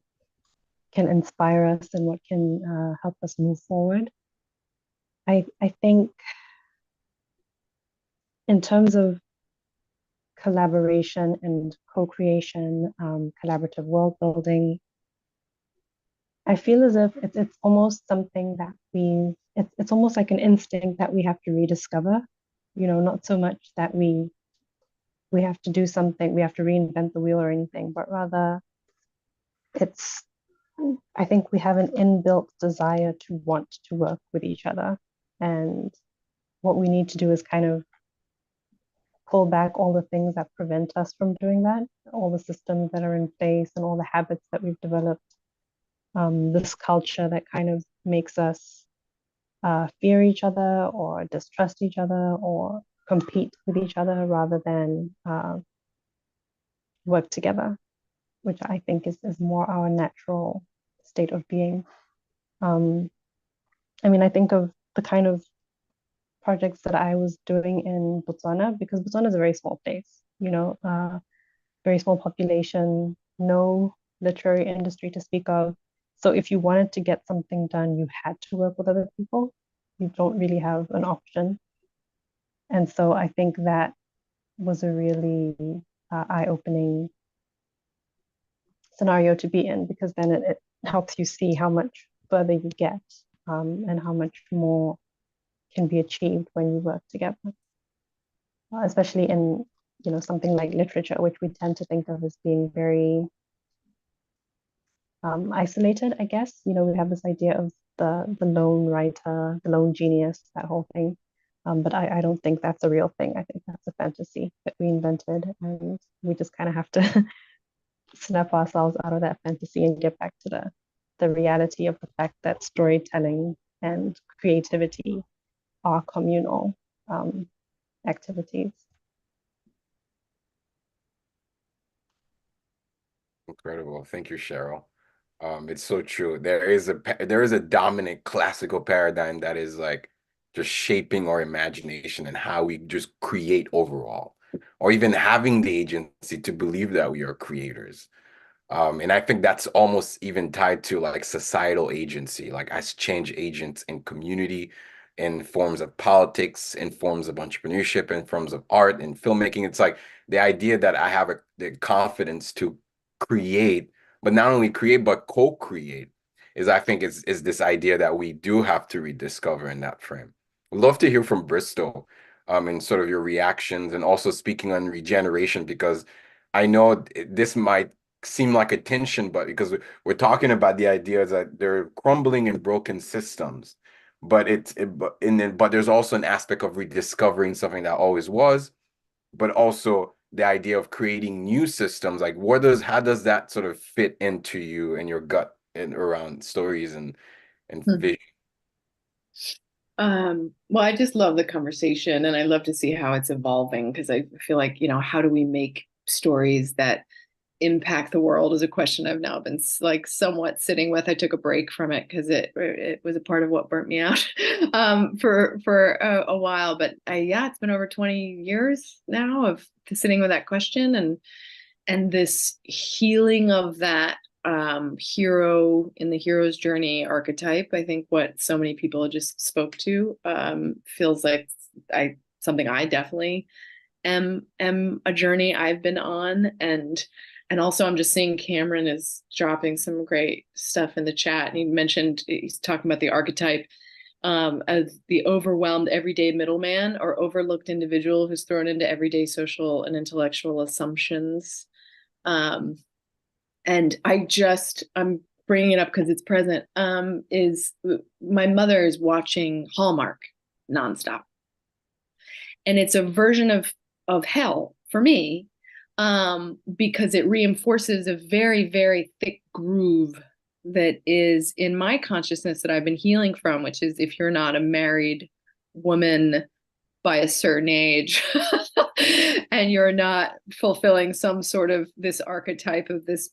inspire us and what can help us move forward. I think in terms of collaboration and co-creation, collaborative world building, I feel as if it's almost something that it's almost like an instinct that we have to rediscover, you know, not so much that we have to do something, we have to reinvent the wheel or anything, but rather I think we have an inbuilt desire to want to work with each other. And what we need to do is kind of pull back all the things that prevent us from doing that, all the systems that are in place and all the habits that we've developed, this culture that kind of makes us fear each other or distrust each other or compete with each other rather than work together, which I think is more our natural state of being. I mean, I think of the kind of projects that I was doing in Botswana, because Botswana is a very small place, you know, very small population, no literary industry to speak of. So if you wanted to get something done, you had to work with other people. You don't really have an option. And so I think that was a really eye-opening scenario to be in, because then it helps you see how much further you get and how much more can be achieved when you work together, especially in, you know, something like literature, which we tend to think of as being very isolated, I guess. You know, we have this idea of the lone writer, the lone genius, that whole thing. But I don't think that's a real thing. I think that's a fantasy that we invented, and we just kind of have to snap ourselves out of that fantasy and get back to the reality of the fact that storytelling and creativity are communal activities. Incredible. Thank you, Cheryl. It's so true. There is a dominant classical paradigm that is like just shaping our imagination and how we just create overall, or even having the agency to believe that we are creators. And I think that's almost even tied to like societal agency, like as change agents in community, in forms of politics, in forms of entrepreneurship, in forms of art and filmmaking. It's like the idea that I have the confidence to create, but not only create, but co-create is, I think, is this idea that we do have to rediscover in that frame. I'd love to hear from Bristol, and sort of your reactions, and also speaking on regeneration, because I know this might seem like a tension, but because we're talking about the idea that they're crumbling and broken systems, but but there's also an aspect of rediscovering something that always was, but also the idea of creating new systems. Like, how does that sort of fit into you and your gut and around stories and vision? Well, I just love the conversation, and I love to see how it's evolving, because I feel like, you know, how do we make stories that impact the world is a question I've now been like somewhat sitting with. I took a break from it because it was a part of what burnt me out for a while. But yeah, it's been over 20 years now of sitting with that question and this healing of that hero in the hero's journey archetype. I think what so many people just spoke to feels like something I definitely am a journey I've been on. And also, I'm just seeing Cameron is dropping some great stuff in the chat. And he's talking about the archetype as the overwhelmed everyday middleman or overlooked individual who's thrown into everyday social and intellectual assumptions. And I'm bringing it up because it's present, is my mother is watching Hallmark nonstop. And it's a version of hell for me, because it reinforces a very, very thick groove that is in my consciousness that I've been healing from, which is if you're not a married woman by a certain age and you're not fulfilling some sort of this archetype of this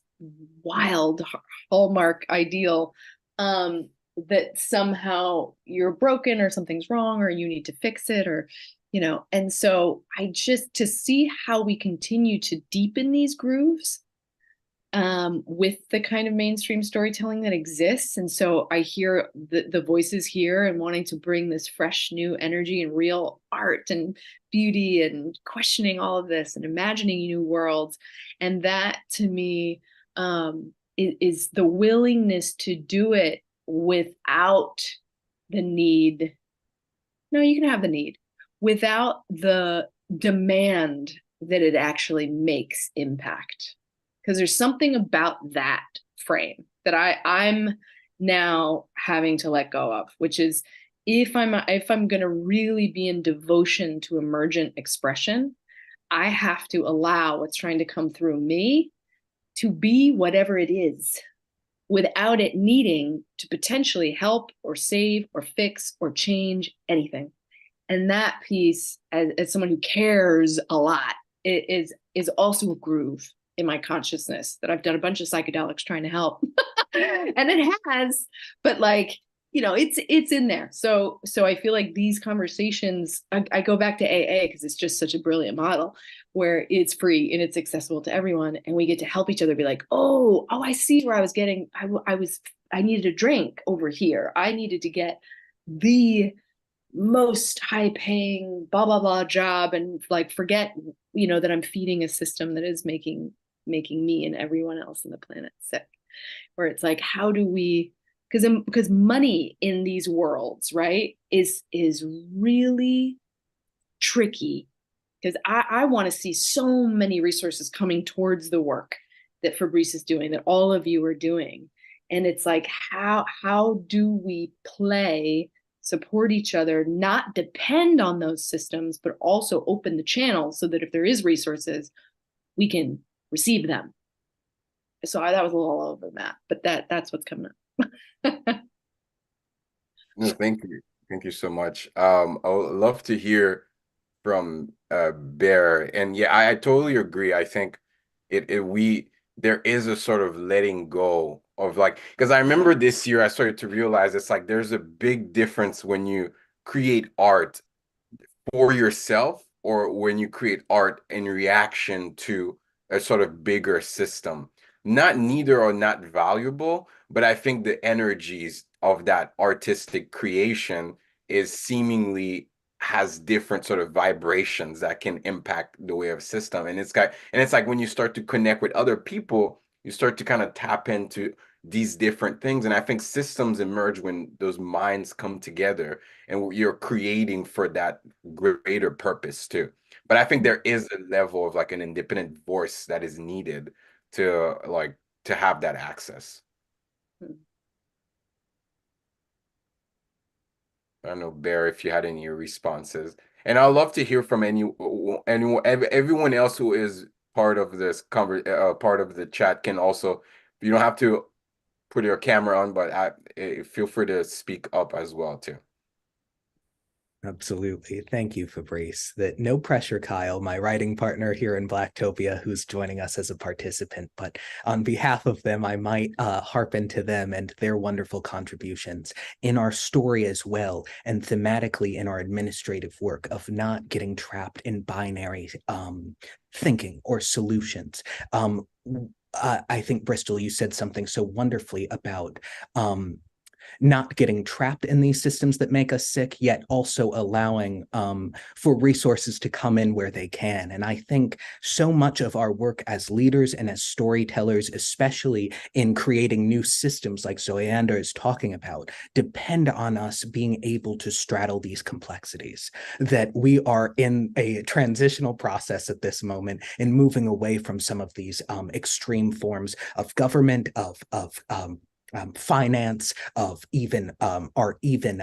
wild Hallmark ideal, that somehow you're broken or something's wrong or you need to fix it, or and so I just, to see how we continue to deepen these grooves with the kind of mainstream storytelling that exists. And so I hear the voices here and wanting to bring this fresh new energy and real art and beauty and questioning all of this and imagining new worlds. And that to me is the willingness to do it without the need. No, you can have the need without the demand that it actually makes impact. Because there's something about that frame that I'm now having to let go of, which is if I'm going to really be in devotion to emergent expression, I have to allow what's trying to come through me to be whatever it is, without it needing to potentially help or save or fix or change anything. And that piece, as someone who cares a lot, is also a groove in my consciousness that I've done a bunch of psychedelics trying to help. And it has, but it's in there. So I feel like these conversations, I go back to AA because it's just such a brilliant model where it's free and it's accessible to everyone. And we get to help each other be like, oh, I see where I was getting, I needed a drink over here. I needed to get the most high paying blah, blah, blah job and forget, that I'm feeding a system that is making me and everyone else on the planet sick. Where it's like, how do we, because money in these worlds, right, is really tricky, because I want to see so many resources coming towards the work that Fabrice is doing, that all of you are doing. And it's like, how do we play, support each other, not depend on those systems, but also open the channel so that if there is resources, we can receive them. So that was a little over that, but that's what's coming up. No, thank you. Thank you so much. I would love to hear from Bear. And yeah, I totally agree. I think there is a sort of letting go of because I remember this year I started to realize it's like there's a big difference when you create art for yourself or when you create art in reaction to a sort of bigger system. Neither are not valuable, but I think the energies of that artistic creation is seemingly has different sort of vibrations that can impact the way of system. And it's like when you start to connect with other people, you start to kind of tap into these different things. And I think systems emerge when those minds come together and you're creating for that greater purpose too. But I think there is a level of an independent voice that is needed to have that access. I don't know, Bear, if you had any responses. And I'd love to hear from everyone else who is part of this part of the chat can also, you don't have to put your camera on, but feel free to speak up as well too. Absolutely. Thank you, Fabrice. No pressure, Kyle, my writing partner here in Blacktopia, who's joining us as a participant. But on behalf of them, I might harp into them and their wonderful contributions in our story as well, and thematically in our administrative work of not getting trapped in binary thinking or solutions. I think, Bristol, you said something so wonderfully about not getting trapped in these systems that make us sick, yet also allowing for resources to come in where they can. And I think so much of our work as leaders and as storytellers, especially in creating new systems like Zoyander is talking about, depend on us being able to straddle these complexities, that we are in a transitional process at this moment and moving away from some of these extreme forms of government, of finance, of even art, even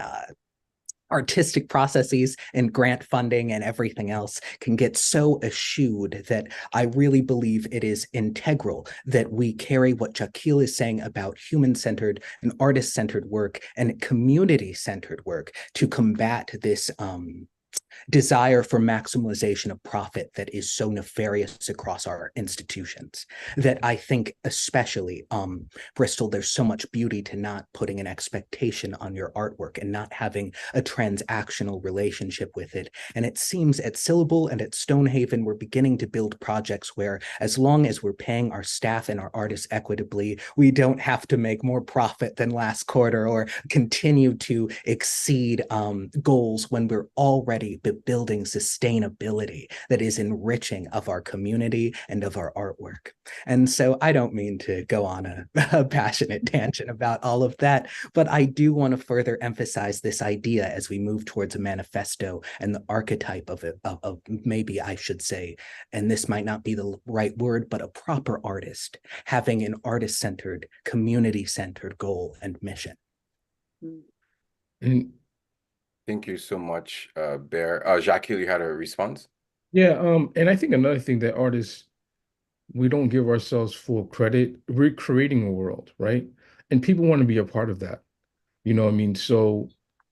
artistic processes and grant funding and everything else can get so eschewed that I really believe it is integral that we carry what Jakil is saying about human-centered and artist-centered work and community-centered work to combat this desire for maximization of profit that is so nefarious across our institutions. That I think, especially Bristol, there's so much beauty to not putting an expectation on your artwork and not having a transactional relationship with it. And it seems at Syllable and at Stonehaven, we're beginning to build projects where, as long as we're paying our staff and our artists equitably, we don't have to make more profit than last quarter or continue to exceed goals when we're already building sustainability that is enriching of our community and of our artwork. And so I don't mean to go on a passionate tangent about all of that, but I do want to further emphasize this idea as we move towards a manifesto and the archetype of it, of maybe I should say, and this might not be the right word, but a proper artist having an artist-centered, community-centered goal and mission. And Thank you so much, Bear. Jacques, you had a response? yeah, and I think another thing that artists, we don't give ourselves full credit. We're creating a world, right? And people want to be a part of that. You know what I mean? So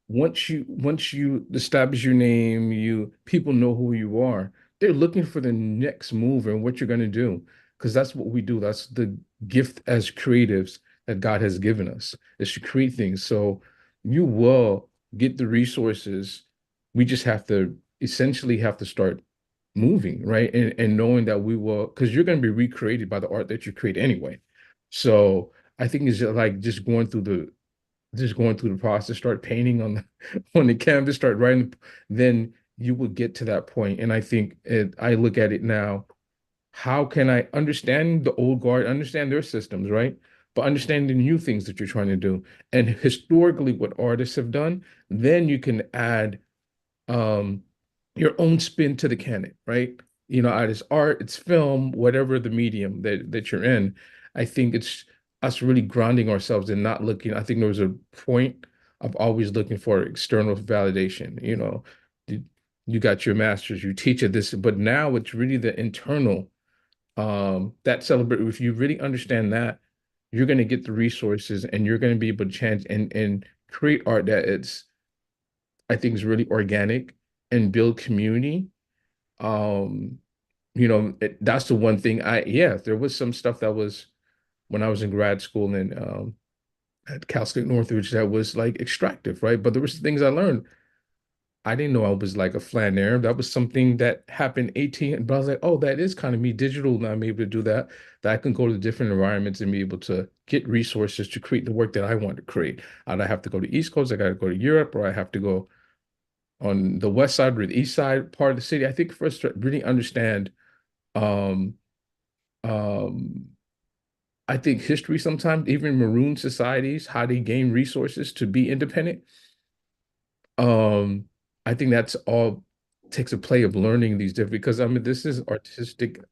once you establish your name, people know who you are. They're looking for the next move and what you're going to do, because that's what we do. That's the gift as creatives that God has given us, is to create things. So you will get the resources. We just have to essentially have to start moving, right? And knowing that we will, because you're going to be recreated by the art that you create anyway. So I think it's just like just going through the process, start painting on the on the canvas, start writing, then you will get to that point. And I think I look at it now, how can I understand the old guard, understand their systems, right? But understand the new things that you're trying to do. And historically, what artists have done, then you can add um your own spin to the canon, right? You know, it's art, it's film, whatever the medium that you're in. I think it's us really grounding ourselves and not looking. I think there was a point of always looking for external validation. You know, you, you got your master's, you teach at this, but now it's really the internal that celebrate. If you really understand that, you're going to get the resources and you're going to be able to change and create art that I think is really organic and build community. Um, that's the one thing yeah, there was some stuff that was when I was in grad school and at Cal State Northridge that was like extractive, right? But there was things I learned. I didn't know I was like a flaneur. That was something that happened 18, but I was like, oh, that is kind of me digital. And I'm able to do that. That I can go to different environments and be able to get resources to create the work that I want to create. And I have to go to East Coast, I got to go to Europe, or I have to go on the west side or the east side part of the city. I think for us to really understand, um, um, I think history sometimes, even maroon societies, how they gain resources to be independent. Um, I think that's all takes a play of learning these different, because I mean, this is artistic.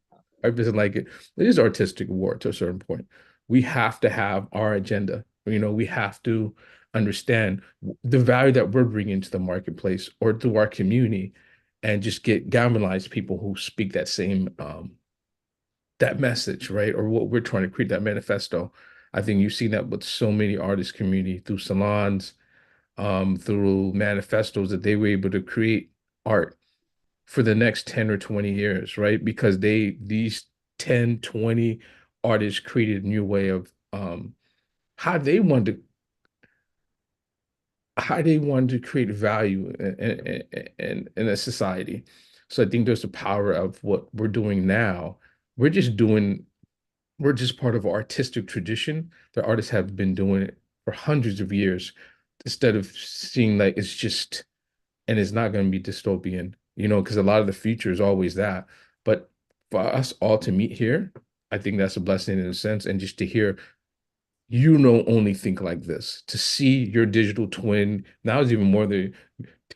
I doesn't like it. It is artistic war to a certain point. We have to have our agenda. You know, we have to understand the value that we're bringing to the marketplace or to our community, and just get galvanize people who speak that same that message, right? Or what we're trying to create, that manifesto. I think you've seen that with so many artist community through salons, through manifestos, that they were able to create art for the next 10 or 20 years, right? Because these 10, 20 artists created a new way of how they wanted to create value in a society. So I think there's the power of what we're doing now. We're just doing, we're just part of artistic tradition that artists have been doing it for hundreds of years, instead of seeing like it's just, and it's not going to be dystopian, you know, because a lot of the future is always that. But for us all to meet here, I think that's a blessing in a sense. And just to hear, only think like this, to see your digital twin, now is even more than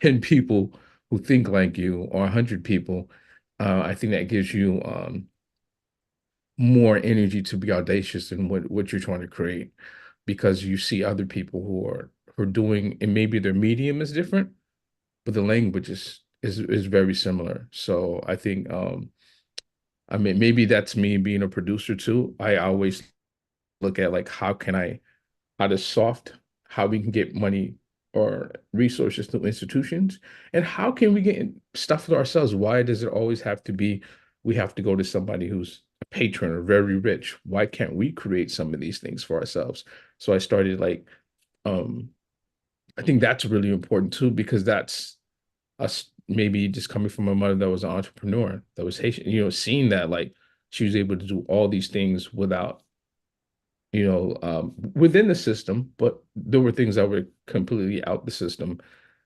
10 people who think like you, or 100 people. I think that gives you more energy to be audacious in what you're trying to create. because you see other people who are doing, and maybe their medium is different, but the language is very similar. So I think I mean, maybe that's me being a producer too. I always look at like how to soft, how we can get money or resources to institutions, and how can we get stuff for ourselves? Why does it always have to be we have to go to somebody who's a patron or very rich? Why can't we create some of these things for ourselves? So I started like um I think that's really important too, because that's us maybe just coming from a mother that was an entrepreneur, that was Haitian, seeing that like she was able to do all these things without, within the system, but there were things that were completely out the system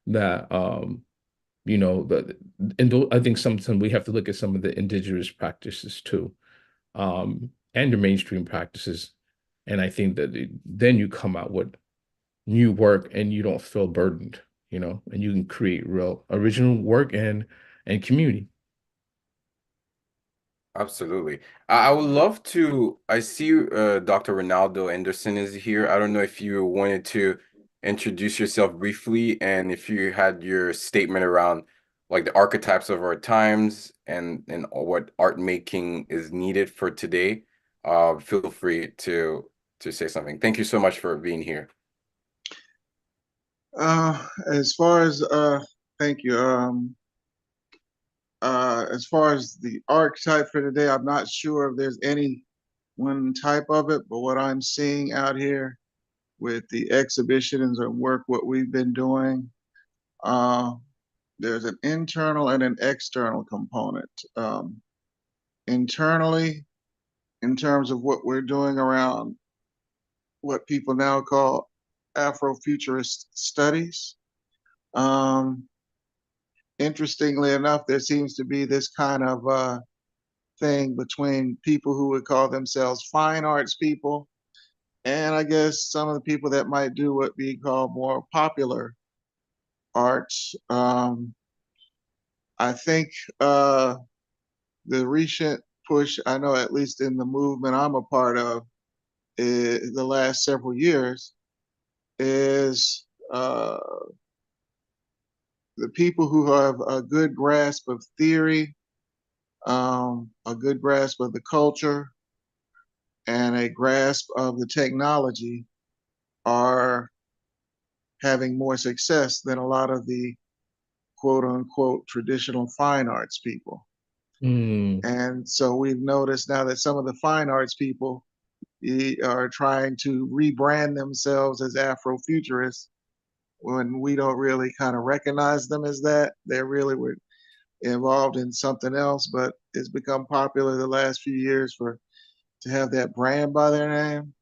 that, the I think sometimes we have to look at some of the indigenous practices too, and the mainstream practices. And I think that then you come out with new work and you don't feel burdened, and you can create real original work and community. Absolutely. I would love to. I see Dr. Ronaldo Anderson is here. I don't know if you wanted to introduce yourself briefly and if you had your statement around like the archetypes of our times and what art making is needed for today. Feel free to say something. Thank you so much for being here. As far as thank you. As far as the archetype for today, I'm not sure if there's any one type of it, but what I'm seeing out here with the exhibitions and work, what we've been doing, uh, there's an internal and an external component. Internally, in terms of what we're doing around what people now call Afrofuturist studies. Interestingly enough, there seems to be this kind of thing between people who would call themselves fine arts people and I guess some of the people that might do what we call more popular arts. I think the recent push, I know at least in the movement I'm a part of, the last several years, is the people who have a good grasp of theory, a good grasp of the culture, and a grasp of the technology are having more success than a lot of the quote unquote traditional fine arts people. Mm. And so we've noticed now that some of the fine arts people are trying to rebrand themselves as Afrofuturists when we don't really kind of recognize them as that. They're really were involved in something else, but it's become popular the last few years to have that brand by their name.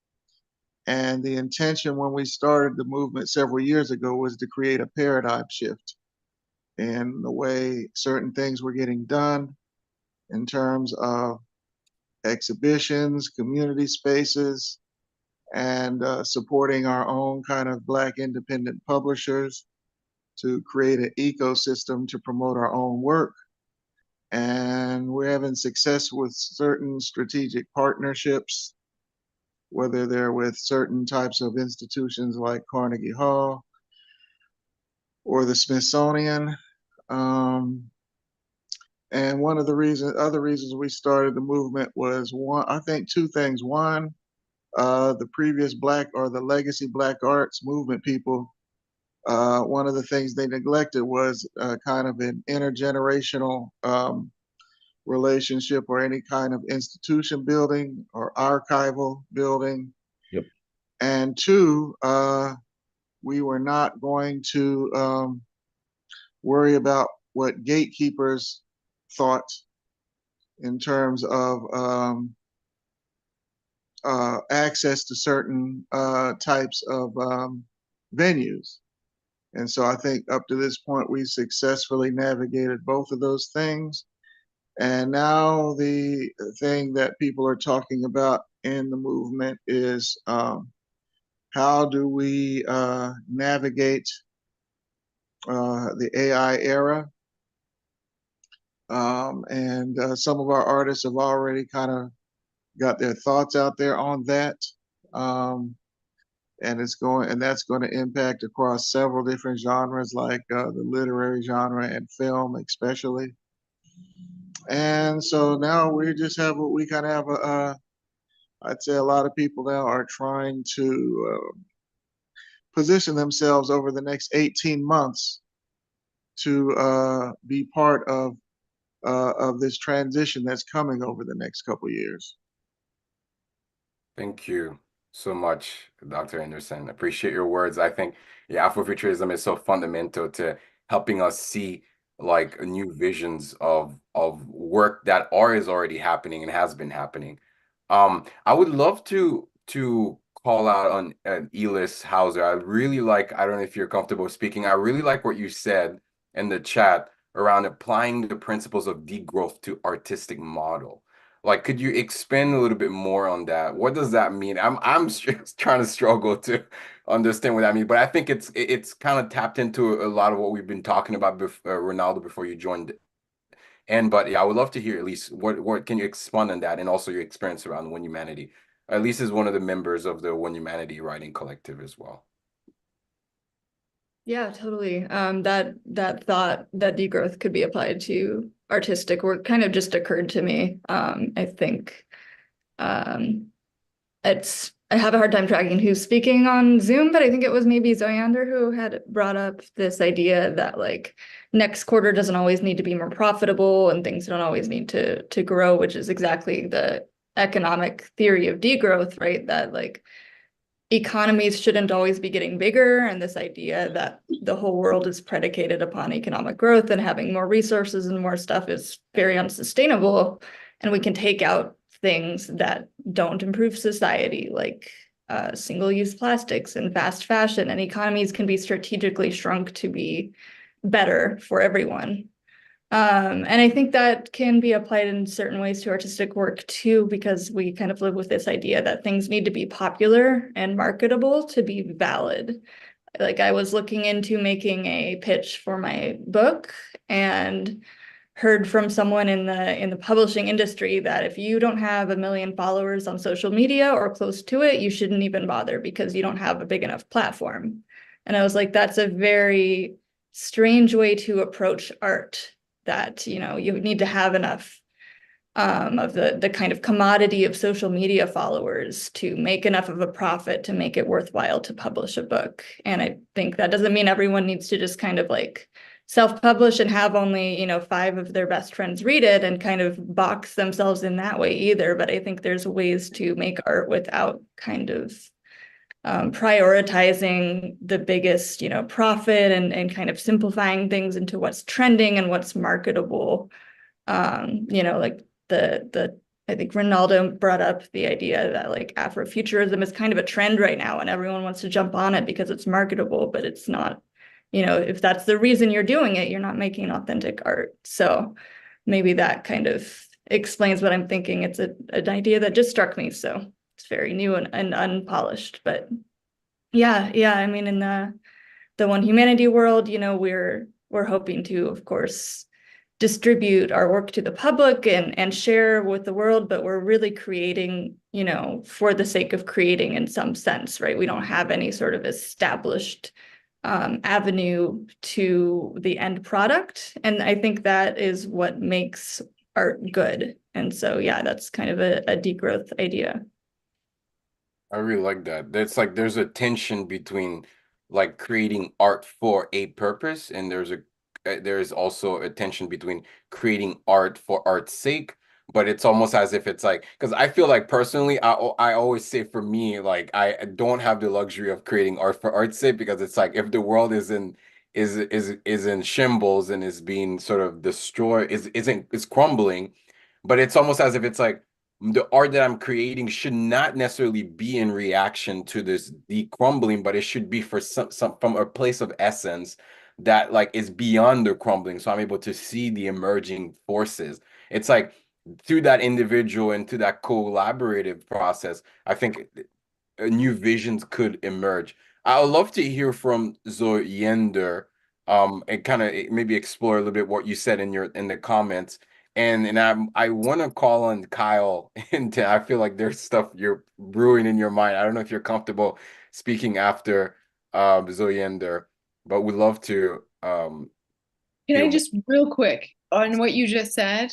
And the intention when we started the movement several years ago was to create a paradigm shift in the way certain things were getting done in terms of exhibitions, community spaces, and supporting our own kind of Black independent publishers to create an ecosystem to promote our own work. And we're having success with certain strategic partnerships, whether they're with certain types of institutions like Carnegie Hall or the Smithsonian. Um, and one of the other reasons we started the movement was one, I think two things. One, the previous Black or the legacy Black arts movement people, one of the things they neglected was kind of an intergenerational relationship or any kind of institution building or archival building. Yep. And two, we were not going to worry about what gatekeepers thought in terms of access to certain types of venues. And so I think up to this point, we successfully navigated both of those things. And now the thing that people are talking about in the movement is how do we navigate the AI era? And some of our artists have already kind of got their thoughts out there on that. and that's going to impact across several different genres, like the literary genre and film, especially. And so now we just have what we kind of have I'd say a lot of people now are trying to position themselves over the next 18 months to be part of this transition that's coming over the next couple years. Thank you so much, Dr. Anderson. Appreciate your words. I think Afrofuturism is so fundamental to helping us see like new visions of work that is already happening and has been happening. I would love to call out on Elis Hauser. I really like, I don't know if you're comfortable speaking. I really like what you said in the chat around applying the principles of degrowth to artistic model. Like, could you expand a little bit more on that? What does that mean? I'm trying to struggle to understand what that means, but I think it's kind of tapped into a lot of what we've been talking about Ronaldo before you joined. But yeah, I would love to hear at least what can you expand on that and also your experience around One Humanity. At least is one of the members of the One Humanity writing collective as well. Yeah, totally. That thought that degrowth could be applied to artistic work kind of just occurred to me. I think I have a hard time tracking who's speaking on Zoom, but I think it was maybe Zoyander who had brought up this idea that like next quarter doesn't always need to be more profitable and things don't always need to grow, which is exactly the economic theory of degrowth, right? That like economies shouldn't always be getting bigger, and this idea that the whole world is predicated upon economic growth and having more resources and more stuff is very unsustainable, and we can take out things that don't improve society, like single-use plastics and fast fashion, and economies can be strategically shrunk to be better for everyone. And I think that can be applied in certain ways to artistic work too, because we kind of live with this idea that things need to be popular and marketable to be valid. Like I was looking into making a pitch for my book and heard from someone in the publishing industry that if you don't have 1 million followers on social media or close to it, you shouldn't even bother because you don't have a big enough platform. And I was like, that's a very strange way to approach art, that you need to have enough of the kind of commodity of social media followers to make enough of a profit to make it worthwhile to publish a book. And I think that doesn't mean everyone needs to just kind of like self-publish and have only 5 of their best friends read it and kind of box themselves in that way either. But I think there's ways to make art without kind of prioritizing the biggest, profit and kind of simplifying things into what's trending and what's marketable. Like I think Ronaldo brought up the idea that like Afrofuturism is kind of a trend right now and everyone wants to jump on it because it's marketable, but it's not, if that's the reason you're doing it, you're not making authentic art. So maybe that kind of explains what I'm thinking. It's an idea that just struck me. So it's very new and unpolished, but yeah. I mean, in the One Humanity world, we're hoping to, of course, distribute our work to the public and share with the world, but we're really creating, for the sake of creating in some sense, right? We don't have any sort of established avenue to the end product. And I think that is what makes art good. And so, yeah, that's kind of a degrowth idea. I really like that. That's like there's a tension between like creating art for a purpose, and there's also a tension between creating art for art's sake. But it's almost as if it's like, because I feel like personally, I always say for me, like I don't have the luxury of creating art for art's sake, because it's like if the world is in shambles and is being sort of destroyed, is crumbling, but it's almost as if it's like the art that I'm creating should not necessarily be in reaction to this decrumbling, but it should be for some from a place of essence that like is beyond the crumbling. So I'm able to see the emerging forces. It's like through that individual and through that collaborative process, I think new visions could emerge. I would love to hear from Zoyender, and kind of maybe explore a little bit what you said in the comments. And I want to call on Kyle, and I feel like there's stuff you're brewing in your mind. I don't know if you're comfortable speaking after Zoyander, but we'd love to Can hear I more. just real quick on what you just said?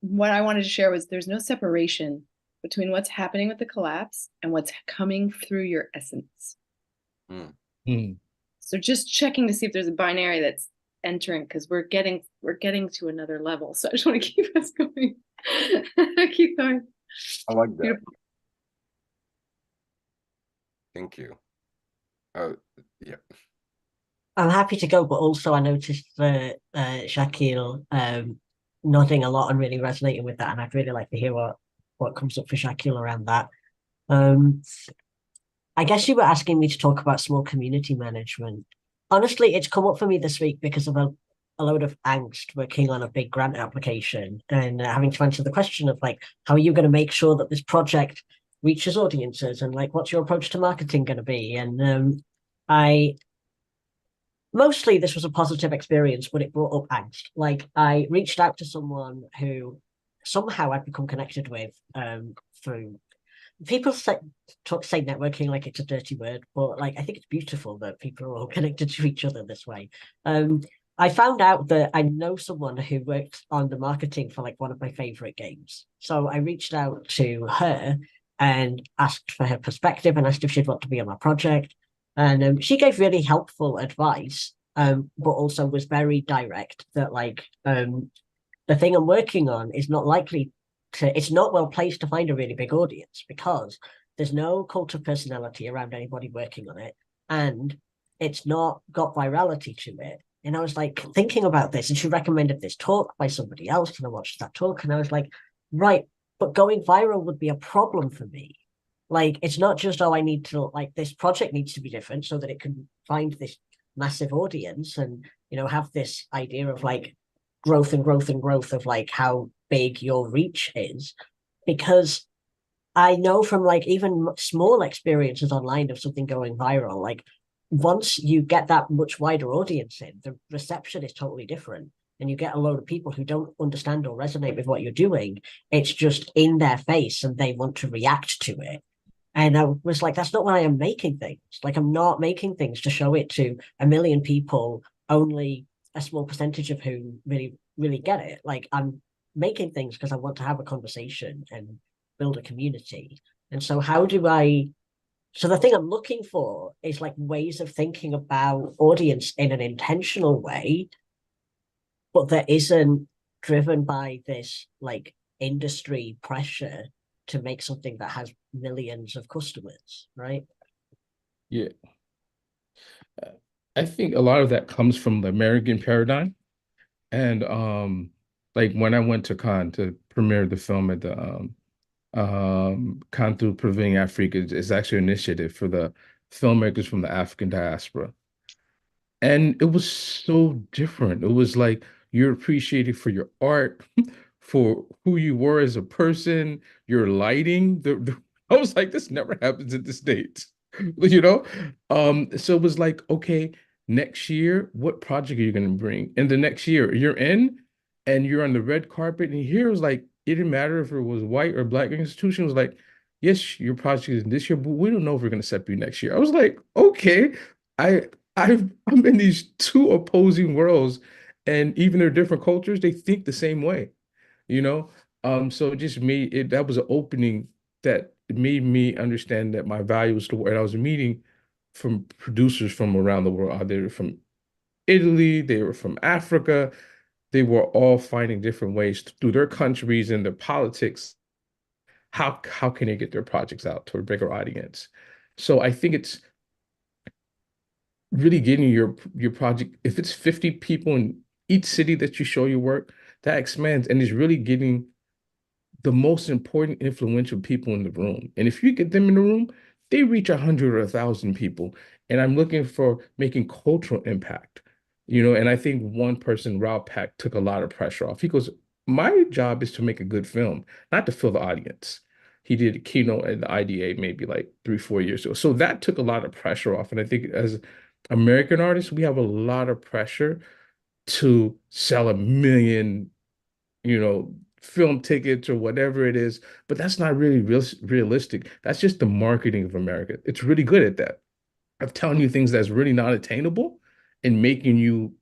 What I wanted to share was there's no separation between what's happening with the collapse and what's coming through your essence. Mm. So just checking to see if there's a binary that's entering, because we're getting to another level. So I just want to keep us going. Keep going. I like that. Beautiful. Thank you. Yeah. I'm happy to go, but also I noticed that Shaquille nodding a lot and really resonating with that, and I'd really like to hear what comes up for Shaquille around that. I guess you were asking me to talk about small community management. Honestly, it's come up for me this week because of a load of angst working on a big grant application and having to answer the question of like, how are you going to make sure that this project reaches audiences, and like, what's your approach to marketing going to be? And I mostly this was a positive experience, but it brought up angst. Like I reached out to someone who somehow I've become connected with through people say networking like it's a dirty word, but like I think it's beautiful that people are all connected to each other this way. I found out that I know someone who worked on the marketing for like one of my favorite games. So I reached out to her and asked for her perspective and asked if she'd want to be on my project. And she gave really helpful advice, but also was very direct that like the thing I'm working on is not likely it's not well placed to find a really big audience because there's no cult of personality around anybody working on it, and it's not got virality to it. And I was like thinking about this, and she recommended this talk by somebody else, and I watched that talk, and I was like, right, but going viral would be a problem for me. Like, it's not just, oh, I need to, like, this project needs to be different so that it can find this massive audience and, you know, have this idea of like growth and growth and growth of like how big your reach is. Because I know from like even small experiences online of something going viral, like once you get that much wider audience in, the reception is totally different. And you get a load of people who don't understand or resonate with what you're doing. It's just in their face and they want to react to it. And I was like, that's not why I'm making things. Like, I'm not making things to show it to a million people, only a small percentage of whom really get it. Like, I'm making things because I want to have a conversation and build a community. And so, so the thing I'm looking for is like ways of thinking about audience in an intentional way, but that isn't driven by this like industry pressure to make something that has millions of customers, right? Yeah. I think a lot of that comes from the American paradigm. And like when I went to Cannes to premiere the film at the Cannes through Preventing Africa is actually an initiative for the filmmakers from the African diaspora. And it was so different. It was like you're appreciated for your art, for who you were as a person, your lighting. I was like, this never happens in the States, you know? So it was like, okay, next year, what project are you going to bring? And the next year, you're in and you're on the red carpet. And here it was like, it didn't matter if it was white or black institution. It was like, yes, your project is this year, but we don't know if we're going to accept you next year. I was like, okay. I I'm in these two opposing worlds, and even their different cultures, they think the same way, you know? So it just made it that was an opening that made me understand that my value was to where I was meeting from producers from around the world. They were from Italy, they were from Africa, they were all finding different ways through their countries and their politics. How can they get their projects out to a bigger audience? So I think it's really getting your project, if it's 50 people in each city that you show your work, that expands and is really getting the most important influential people in the room. And if you get them in the room, they reach 100 or 1,000 people. And I'm looking for making cultural impact, you know, and I think one person, Rob Pack, took a lot of pressure off. He goes, my job is to make a good film, not to fill the audience. He did a keynote at the IDA maybe like 3, 4 years ago. So that took a lot of pressure off. And I think as American artists, we have a lot of pressure to sell a million, you know, film tickets or whatever it is, but that's not really realistic. That's just the marketing of America. It's really good at that, of telling you things that's really not attainable and making you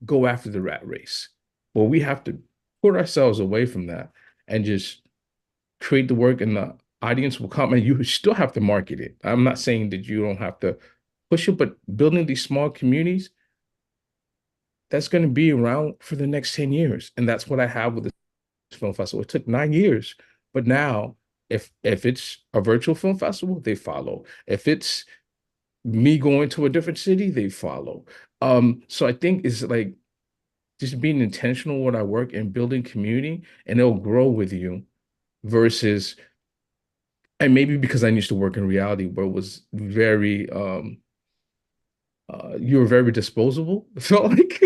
go after the rat race. Well, we have to put ourselves away from that and just create the work, and the audience will come, and you still have to market it. I'm not saying that you don't have to push it, but building these small communities, that's going to be around for the next 10 years. And that's what I have with this film festival. It took 9 years, but now if it's a virtual film festival, they follow. If it's me going to a different city, they follow. So I think it's like just being intentional with our work and building community, and it'll grow with you versus, and maybe because I used to work in reality where it was very you were very disposable, it felt like,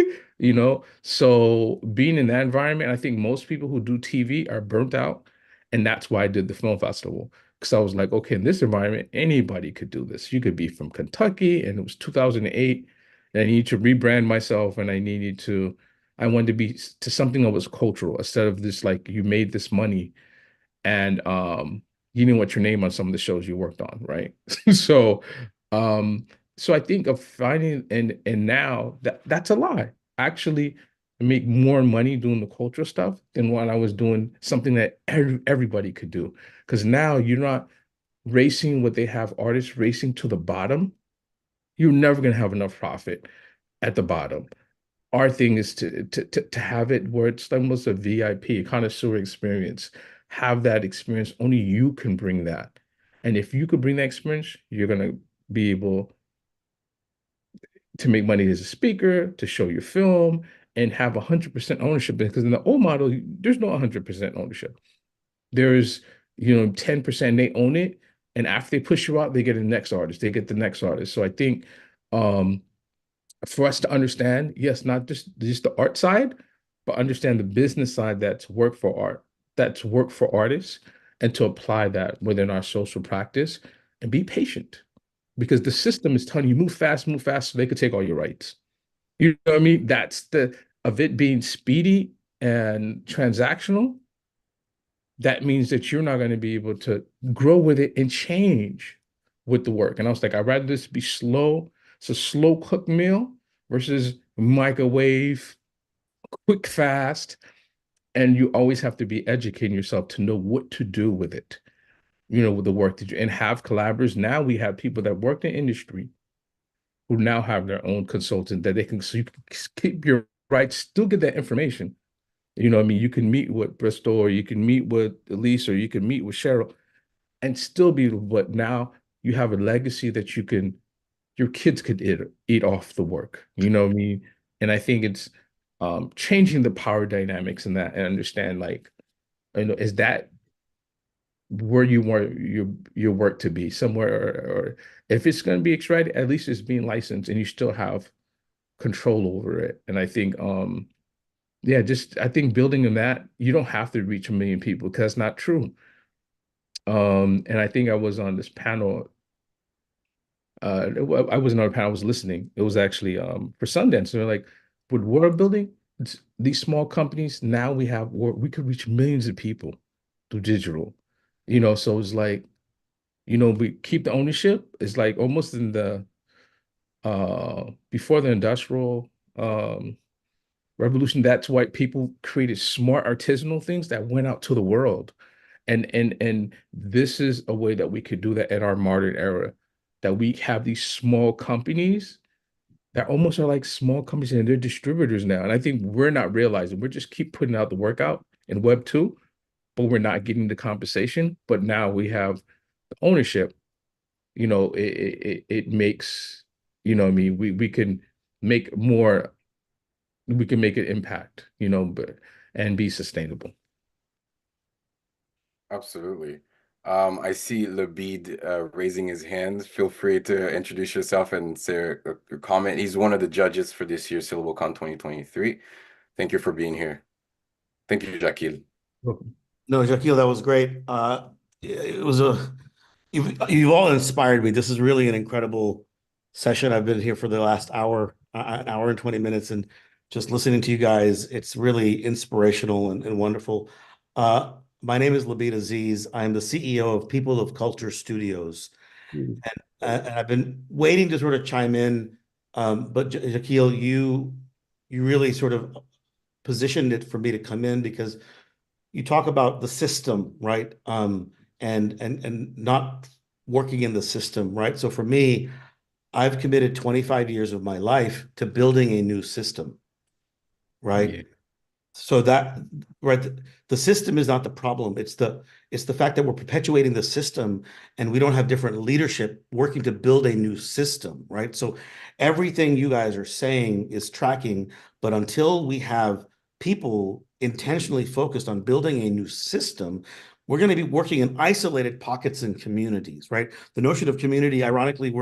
so being in that environment, I think most people who do TV are burnt out. And that's why I did the film festival. Because I was like, okay, in this environment, anybody could do this. You could be from Kentucky, and it was 2008, and I needed to rebrand myself, and I wanted to be to something that was cultural instead of this, like, you made this money and you didn't want your name on some of the shows you worked on, right? So um so I think of finding, and now that's a lie. Actually, I make more money doing the cultural stuff than when I was doing something that everybody could do. Because now you're not racing what they have artists racing to the bottom. You're never going to have enough profit at the bottom. Our thing is to have it where it's almost a VIP, connoisseur experience. Have that experience. Only you can bring that. And if you could bring that experience, you're gonna be able to make money as a speaker, to show your film, and have 100% ownership. Because in the old model, there's no 100% ownership. There's, 10% they own it. And after they push you out, they get the next artist. They get the next artist. So I think for us to understand, yes, not just the art side, but understand the business side that's work for art, that's work for artists, and to apply that within our social practice and be patient because the system is telling you move fast so they could take all your rights. You know what I mean? That's the of it being speedy and transactional. That means that you're not going to be able to grow with it and change with the work. And I was like, I'd rather this be slow. It's a slow cook meal versus microwave, quick, fast. And you always have to be educating yourself to know what to do with it, with the work that you and have collaborators. Now we have people that work in industry who now have their own consultant that they can, so you can keep your rights, still get that information. You know what I mean? You can meet with Bristol, or you can meet with Elise, or you can meet with Cheryl and still be, but now you have a legacy that your kids could eat off the work. You know what I mean? And I think it's changing the power dynamics in that and understand, like, is that where you want your work to be somewhere, or if it's going to be extracted, at least it's being licensed and you still have control over it. And I think yeah, just I think building in that, you don't have to reach 1 million people because that's not true. And I think I was on this panel. I wasn't on a panel, I was listening. It was actually for Sundance. They're like, with world building, these small companies, now we could reach millions of people through digital. So it's like, we keep the ownership. It's like almost in the before the industrial revolution, that's why people created smart artisanal things that went out to the world. And this is a way that we could do that in our modern era, that we have these small companies that almost are like small companies and they're distributors now. And I think we're not realizing, we're just keep putting out the workout in Web2, but we're not getting the compensation. But now we have the ownership, it makes, what I mean, we can make more, we can make an impact, but and be sustainable. Absolutely. I see Labid raising his hand. Feel free to introduce yourself and say a comment. He's one of the judges for this year's SYLLBLECON 2023. Thank you for being here. Thank you, Jacquil. No, Jacquil, that was great. It was you've all inspired me. This is really an incredible session. I've been here for the last hour, an hour and 20 minutes, and just listening to you guys, it's really inspirational and wonderful. My name is Labid Aziz. I'm the CEO of People of Culture Studios. And I've been waiting to sort of chime in, but Jaquil, you really sort of positioned it for me to come in because you talk about the system, right? And not working in the system, right? So for me, I've committed 25 years of my life to building a new system, right? Yeah. So that, right, the system is not the problem. It's the fact that we're perpetuating the system and we don't have different leadership working to build a new system, right? So everything you guys are saying is tracking, but until we have people intentionally focused on building a new system, we're going to be working in isolated pockets and communities, right? The notion of community, ironically,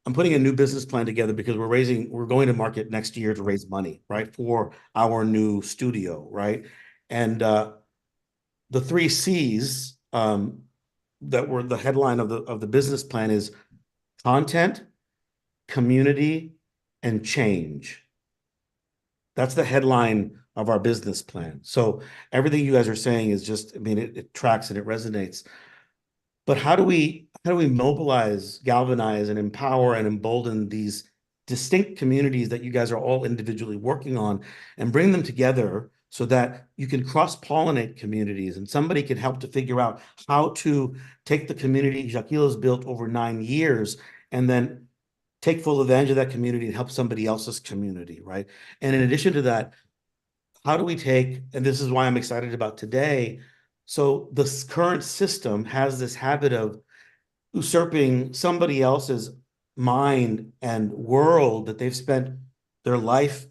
I'm putting a new business plan together because we're going to market next year to raise money, right, for our new studio, right? And the three C's that were the headline of the business plan is content, community, and change. That's the headline of our business plan. So everything you guys are saying is just, I mean, it tracks and it resonates. But how do we mobilize, galvanize, and empower and embolden these distinct communities that you guys are all individually working on and bring them together so that you can cross-pollinate communities and somebody can help to figure out how to take the community Jaquil has built over 9 years and then take full advantage of that community and help somebody else's community, right? And in addition to that, how do we take, and this is why I'm excited about today, so this current system has this habit of usurping somebody else's mind and world that they've spent their life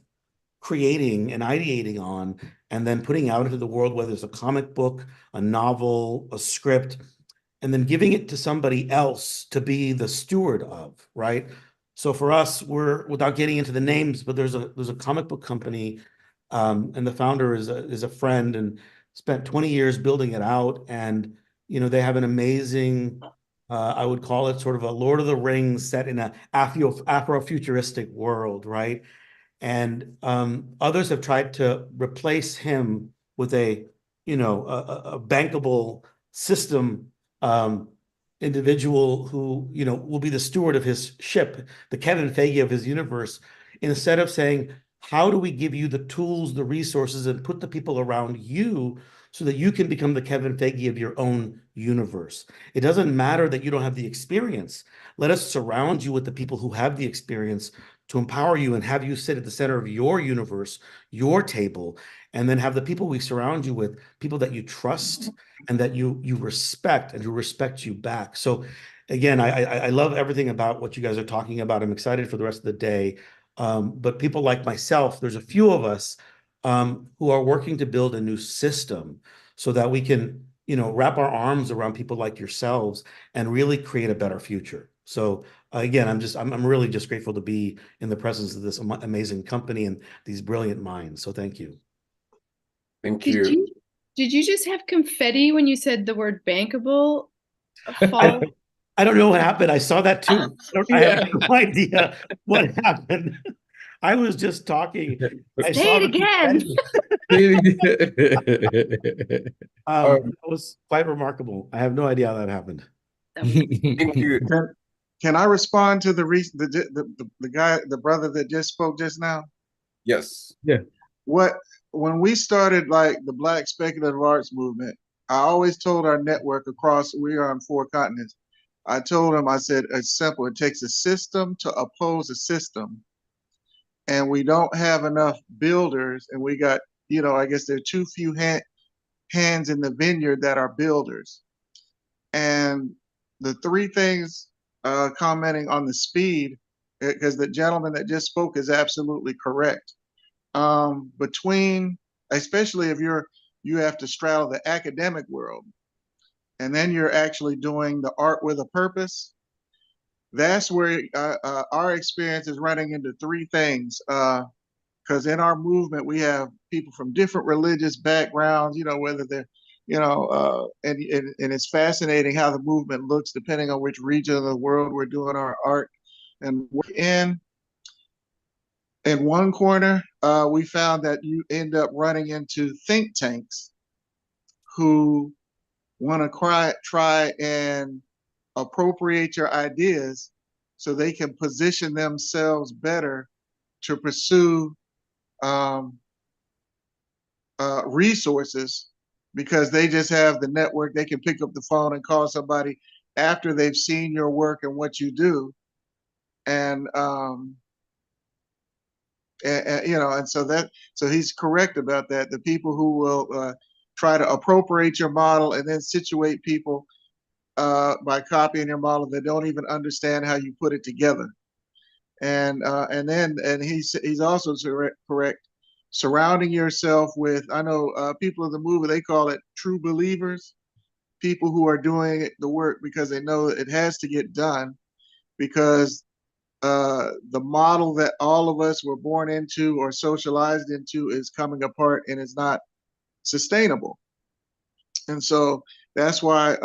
creating and ideating on, and then putting out into the world, whether it's a comic book, a novel, a script, and then giving it to somebody else to be the steward of, right? So for us, we're, without getting into the names, but there's a comic book company, and the founder is a friend and spent 20 years building it out, and they have an amazing, I would call it sort of a Lord of the Rings set in a Afrofuturistic world, right? And others have tried to replace him with a bankable system individual who will be the steward of his ship, the Kevin Feige of his universe, instead of saying, how do we give you the tools, the resources, and put the people around you so that you can become the Kevin Feige of your own universe? It doesn't matter that you don't have the experience. Let us surround you with the people who have the experience to empower you and have you sit at the center of your universe, your table, and then have the people we surround you with, people that you trust and that you respect and who respect you back. So again, I love everything about what you guys are talking about. I'm excited for the rest of the day. But people like myself, there's a few of us who are working to build a new system so that we can, wrap our arms around people like yourselves and really create a better future. So again, I'm really just grateful to be in the presence of this amazing company and these brilliant minds. So thank you. Thank Did you. you just have confetti when you said the word bankable fall? I don't know what happened. I saw that too. I have Yeah. no idea what happened. I was just talking. I Say saw it again. that was quite remarkable. I have no idea how that happened. Thank you. Can I respond to the guy, the brother that just spoke just now? Yes. Yeah. When we started like the Black speculative arts movement, I always told our network across, we are on 4 continents. I told them, I said, it's simple. It takes a system to oppose a system. And we don't have enough builders. And we got, I guess there are too few hands in the vineyard that are builders. And the 3 things, commenting on the speed, because the gentleman that just spoke is absolutely correct. Between, especially if you have to straddle the academic world, and then you're actually doing the art with a purpose. That's where our experience is running into 3 things. Because in our movement, we have people from different religious backgrounds, whether they're, and it's fascinating how the movement looks depending on which region of the world we're doing our art. And we're in one corner, we found that you end up running into think tanks who want to try and appropriate your ideas so they can position themselves better to pursue resources, because they just have the network. They can pick up the phone and call somebody after they've seen your work and what you do. And you know, and so he's correct about that. The people who will try to appropriate your model and then situate people by copying your model that don't even understand how you put it together. And he's also correct. Surrounding yourself with, I know people in the movie, they call it true believers, people who are doing the work because they know it has to get done, because the model that all of us were born into or socialized into is coming apart and is not sustainable. And so that's why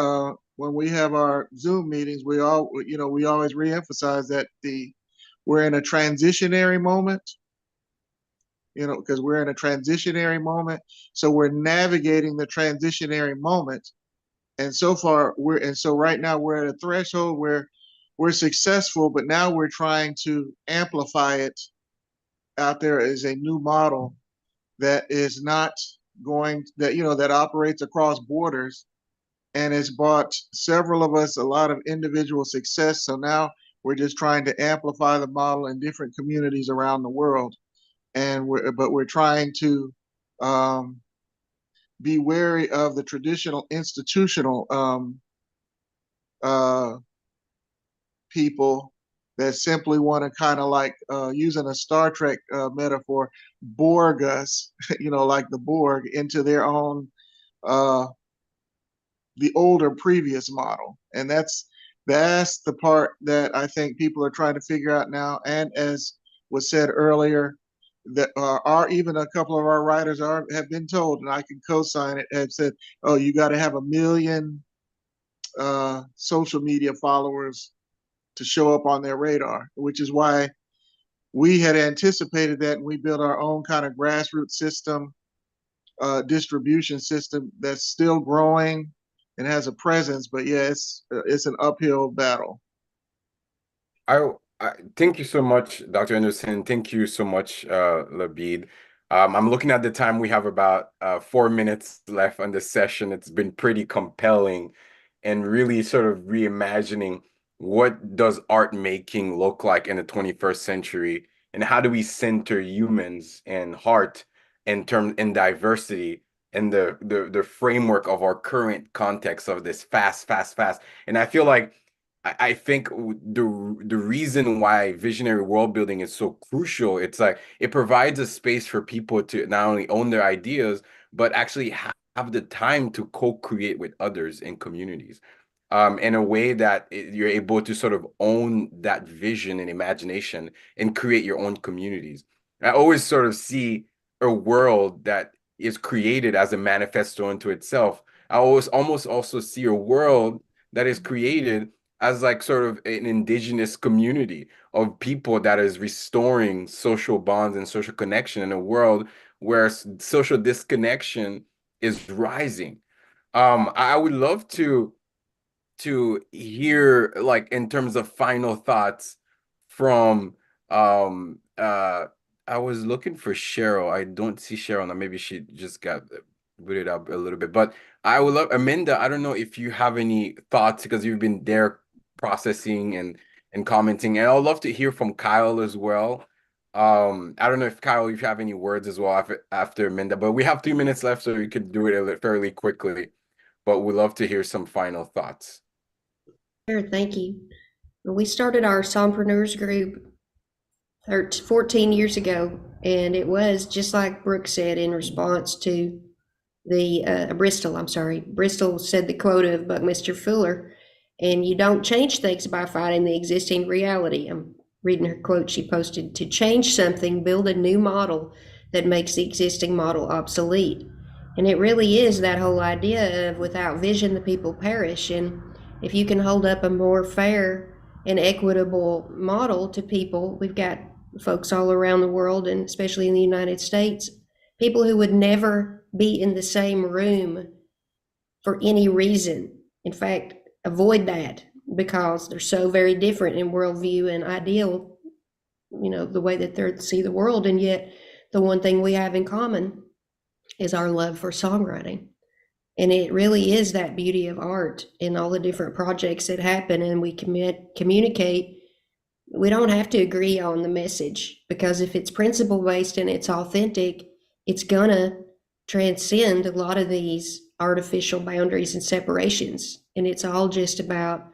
when we have our Zoom meetings, we always reemphasize that we're in a transitionary moment, because we're in a transitionary moment. So we're navigating the transitionary moment. And so right now we're at a threshold where we're successful, but now we're trying to amplify it out there as a new model that is not that operates across borders and has brought several of us a lot of individual success. So now we're just trying to amplify the model in different communities around the world. And we're trying to be wary of the traditional institutional people that simply want to kind of like, using a Star Trek metaphor, Borg us, like the Borg, into their own the older previous model. And that's the part that I think people are trying to figure out now. And as was said earlier, that even a couple of our writers have been told, and I can co-sign it, have said, oh, you got to have 1 million social media followers to show up on their radar, which is why we had anticipated that, and we built our own kind of grassroots system, distribution system that's still growing and has a presence, but yeah, it's an uphill battle. I thank you so much, Dr. Anderson. Thank you so much, Labid. I'm looking at the time. We have about 4 minutes left on the session. It's been pretty compelling and really sort of reimagining what does art making look like in the 21st century, and how do we center humans and heart in diversity in the framework of our current context of this fast. And I feel like I think the reason why visionary world building is so crucial, it's like it provides a space for people to not only own their ideas, but actually have the time to co-create with others in communities, in a way that you're able to sort of own that vision and imagination and create your own communities. I always sort of see a world that is created as a manifesto unto itself. I always almost also see a world that is created as like sort of an indigenous community of people that is restoring social bonds and social connection in a world where social disconnection is rising. I would love to hear, like, in terms of final thoughts from I was looking for Cheryl. I don't see Cheryl now. Maybe she just got booted up a little bit. But I would love, Amanda, I don't know if you have any thoughts, because you've been there processing and commenting. And I'd love to hear from Kyle as well. I don't know if Kyle, if you have any words as well after Amanda, but we have 2 minutes left, so you could do it fairly quickly. But we'd love to hear some final thoughts. Sure, thank you. We started our Sompreneurs group 14 years ago, and it was just like Brooke said, in response to the Bristol said the quote of Buckminster Fuller, and you don't change things by fighting the existing reality. I'm reading her quote she posted: to change something, build a new model that makes the existing model obsolete. And it really is that whole idea of without vision, the people perish. And if you can hold up a more fair and equitable model to people, we've got folks all around the world, and especially in the United States, people who would never be in the same room for any reason. In fact, avoid that because they're so very different in worldview and ideal, the way that they see the world. And yet the one thing we have in common is our love for songwriting. And it really is that beauty of art in all the different projects that happen, and we communicate. We don't have to agree on the message, because if it's principle based and it's authentic, it's gonna transcend a lot of these artificial boundaries and separations. And it's all just about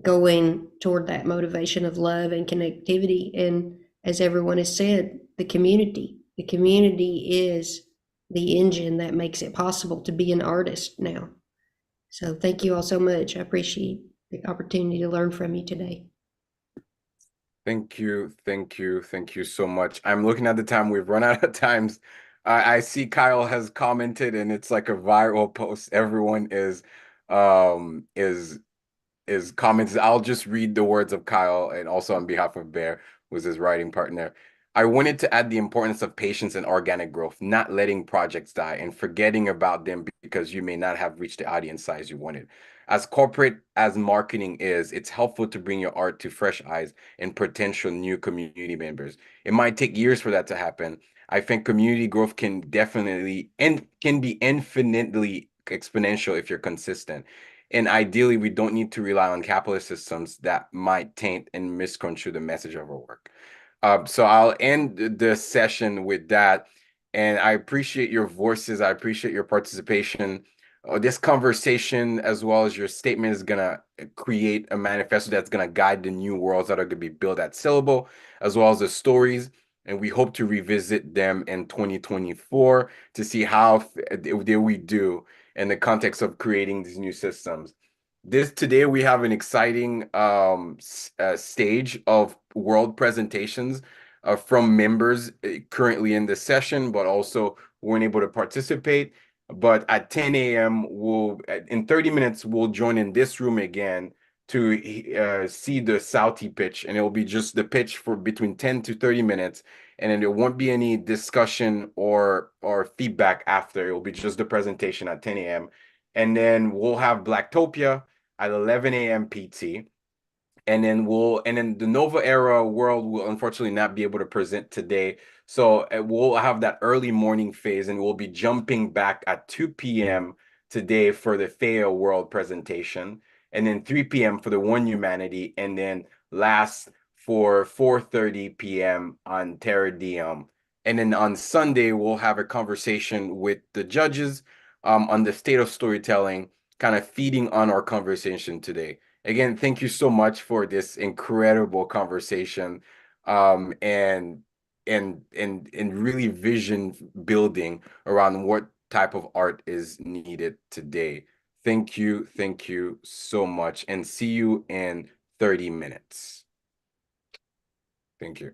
going toward that motivation of love and connectivity. And as everyone has said, the community is the engine that makes it possible to be an artist now. So thank you all so much. I appreciate the opportunity to learn from you today. Thank you so much. I'm looking at the time. We've run out of times. I see Kyle has commented, and it's like a viral post. Everyone is comments. I'll just read the words of Kyle, and also on behalf of Bear, who's his writing partner. I wanted to add the importance of patience and organic growth, not letting projects die and forgetting about them because you may not have reached the audience size you wanted. As corporate as marketing is, it's helpful to bring your art to fresh eyes and potential new community members. It might take years for that to happen. I think community growth can definitely and can be infinitely exponential if you're consistent. And ideally, we don't need to rely on capitalist systems that might taint and misconstrue the message of our work. So I'll end the session with that. And I appreciate your voices. I appreciate your participation. This conversation, as well as your statement, is going to create a manifesto that's going to guide the new worlds that are going to be built at Syllable, as well as the stories. And we hope to revisit them in 2024 to see how did we do in the context of creating these new systems. Today we have an exciting stage of world presentations from members currently in the session, but also weren't able to participate. But at 10 a.m. in 30 minutes, we'll join in this room again to see the Southie pitch, and it will be just the pitch for between 10 to 30 minutes, and then there won't be any discussion or feedback after. It will be just the presentation at 10 a.m. And then we'll have Blacktopia at 11 a.m. PT. And then the Nova Era world will unfortunately not be able to present today. So we'll have that early morning phase, and we'll be jumping back at 2 p.m. today for the Thea world presentation, and then 3 p.m. for the One Humanity, and then last for 4:30 p.m. on Terra Diem. And then on Sunday, we'll have a conversation with the judges on the state of storytelling, kind of feeding on our conversation today. Again, thank you so much for this incredible conversation, and really vision building around what type of art is needed today. Thank you so much, and see you in 30 minutes. Thank you.